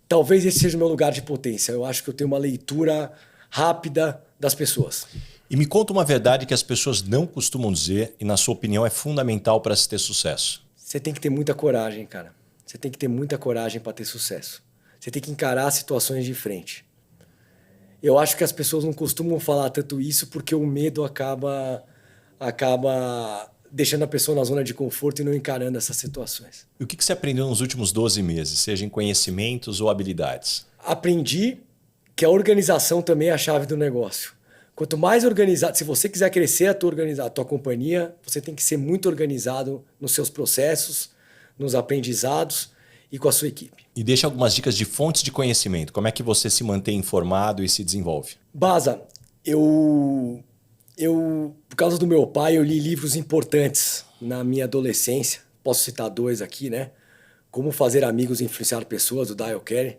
Talvez esse seja o meu lugar de potência. Eu acho que eu tenho uma leitura rápida das pessoas. E me conta uma verdade que as pessoas não costumam dizer e, na sua opinião, é fundamental para se ter sucesso. Você tem que ter muita coragem, cara. Você tem que ter muita coragem para ter sucesso. Você tem que encarar situações de frente. Eu acho que as pessoas não costumam falar tanto isso porque o medo acaba deixando a pessoa na zona de conforto e não encarando essas situações. E o que você aprendeu nos últimos 12 meses, seja em conhecimentos ou habilidades? Aprendi que a organização também é a chave do negócio. Quanto mais organizado, se você quiser crescer a tua companhia, você tem que ser muito organizado nos seus processos, nos aprendizados e com a sua equipe. E deixa algumas dicas de fontes de conhecimento. Como é que você se mantém informado e se desenvolve? Baza, por causa do meu pai, eu li livros importantes na minha adolescência. Posso citar dois aqui, né? Como Fazer Amigos e Influenciar Pessoas, do Dale Carnegie.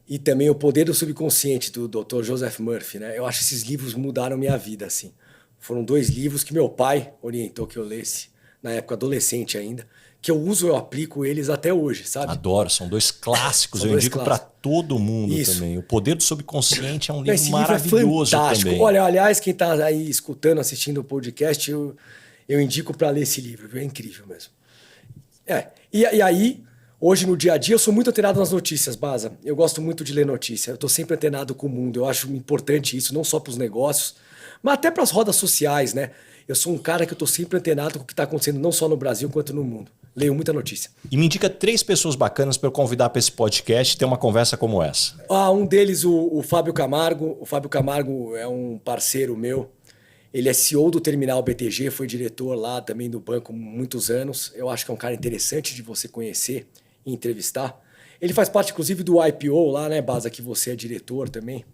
E também O Poder do Subconsciente, do Dr. Joseph Murphy, né? Eu acho que esses livros mudaram minha vida, assim. Foram dois livros que meu pai orientou que eu lesse, na época adolescente ainda, que eu uso, eu aplico eles até hoje, sabe? Adoro, são dois clássicos, eu indico para todo mundo também. O Poder do Subconsciente é um livro Esse maravilhoso livro é fantástico. também. Olha, aliás, quem está aí escutando, assistindo o podcast, eu indico para ler esse livro, viu? É incrível mesmo. E aí, hoje no dia a dia, eu sou muito antenado nas notícias, Baza. Eu gosto muito de ler notícia, eu estou sempre antenado com o mundo, eu acho importante isso, não só para os negócios, mas até para as rodas sociais, né? Eu sou um cara que eu estou sempre antenado com o que está acontecendo não só no Brasil quanto no mundo. Leio muita notícia. E me indica 3 pessoas bacanas para eu convidar para esse podcast e ter uma conversa como essa. Um deles, o Fábio Camargo. O Fábio Camargo é um parceiro meu. Ele é CEO do Terminal BTG, foi diretor lá também do banco há muitos anos. Eu acho que é um cara interessante de você conhecer e entrevistar. Ele faz parte, inclusive, do IPO lá, né, Baza, que você é diretor também.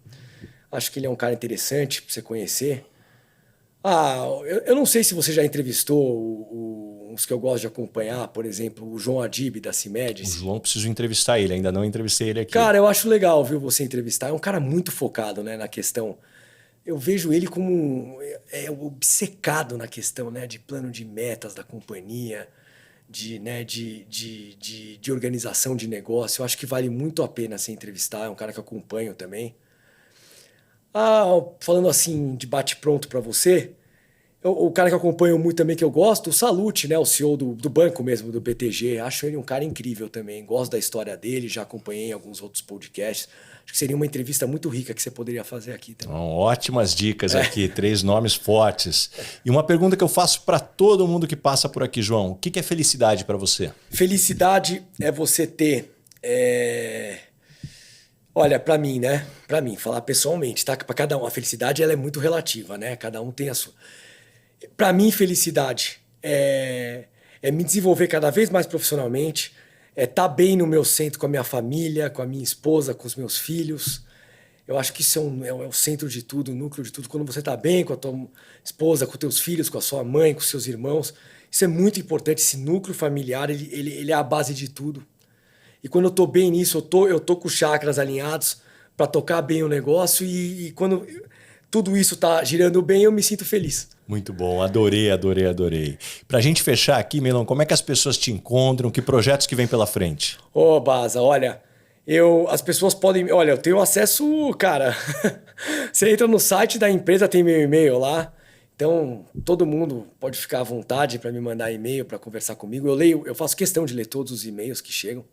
Acho que ele é um cara interessante para você conhecer. Eu não sei se você já entrevistou uns que eu gosto de acompanhar, por exemplo, o João Adib, da Cimedes. O João, preciso entrevistar ele, ainda não entrevistei ele aqui. Cara, eu acho legal, viu, você entrevistar. É um cara muito focado, né, na questão. Eu vejo ele como obcecado na questão, né, de plano de metas da companhia, de organização de negócio. Eu acho que vale muito a pena se entrevistar. É um cara que eu acompanho também. Falando assim, de bate-pronto para você, O cara que eu acompanho muito também, que eu gosto, o Salute, né? O CEO do banco mesmo, do BTG. Acho ele um cara incrível também. Gosto da história dele, já acompanhei alguns outros podcasts. Acho que seria uma entrevista muito rica que você poderia fazer aqui também. Ótimas dicas aqui, 3 nomes fortes. E uma pergunta que eu faço para todo mundo que passa por aqui, João. O que é felicidade para você? Felicidade é você ter... Olha, para mim, né? Para mim, falar pessoalmente, tá? Para cada um. A felicidade ela é muito relativa, né? Cada um tem a sua. Para mim, felicidade é me desenvolver cada vez mais profissionalmente, é estar bem no meu centro com a minha família, com a minha esposa, com os meus filhos. Eu acho que isso é o centro de tudo, o núcleo de tudo. Quando você está bem com a tua esposa, com os teus filhos, com a sua mãe, com os seus irmãos, isso é muito importante. Esse núcleo familiar, ele é a base de tudo. E quando eu estou bem nisso, eu tô com os chakras alinhados para tocar bem o negócio e quando tudo isso está girando bem, eu me sinto feliz. Muito bom, adorei. Pra gente fechar aqui, Melon, como é que as pessoas te encontram? Que projetos que vem pela frente? Ô, Baza, olha, as pessoas podem... Olha, eu tenho acesso, cara... Você entra no site da empresa, tem meu e-mail lá. Então, todo mundo pode ficar à vontade para me mandar e-mail, para conversar comigo. Eu faço questão de ler todos os e-mails que chegam.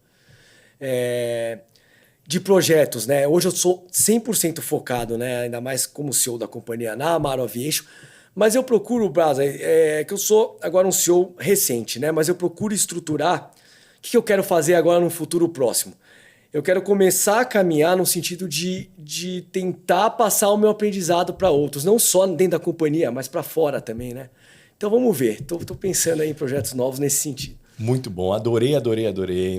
De projetos, né? Hoje eu sou 100% focado, né? Ainda mais como CEO da companhia na Amaro Aviation. Mas eu procuro, Brasa, que eu sou agora um CEO recente, né? Mas eu procuro estruturar o que eu quero fazer agora no futuro próximo. Eu quero começar a caminhar no sentido de tentar passar o meu aprendizado para outros, não só dentro da companhia, mas para fora também, né? Então vamos ver. Tô pensando aí em projetos novos nesse sentido. Muito bom, adorei,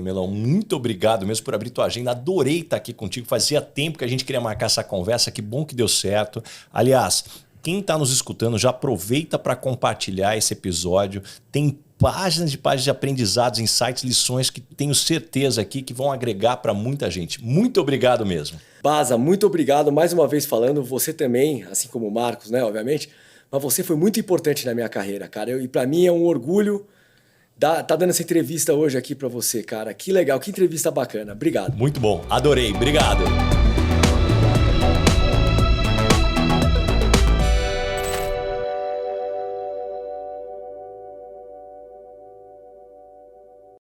Melão. Muito obrigado mesmo por abrir tua agenda. Adorei estar aqui contigo. Fazia tempo que a gente queria marcar essa conversa. Que bom que deu certo. Aliás, quem está nos escutando já aproveita para compartilhar esse episódio. Tem páginas de aprendizados, insights, lições que tenho certeza aqui que vão agregar para muita gente. Muito obrigado mesmo. Baza, muito obrigado. Mais uma vez falando, você também, assim como o Marcos, né, obviamente, mas você foi muito importante na minha carreira, cara. E para mim é um orgulho tá dando essa entrevista hoje aqui para você, cara. Que legal, que entrevista bacana. Obrigado. Muito bom, adorei. Obrigado.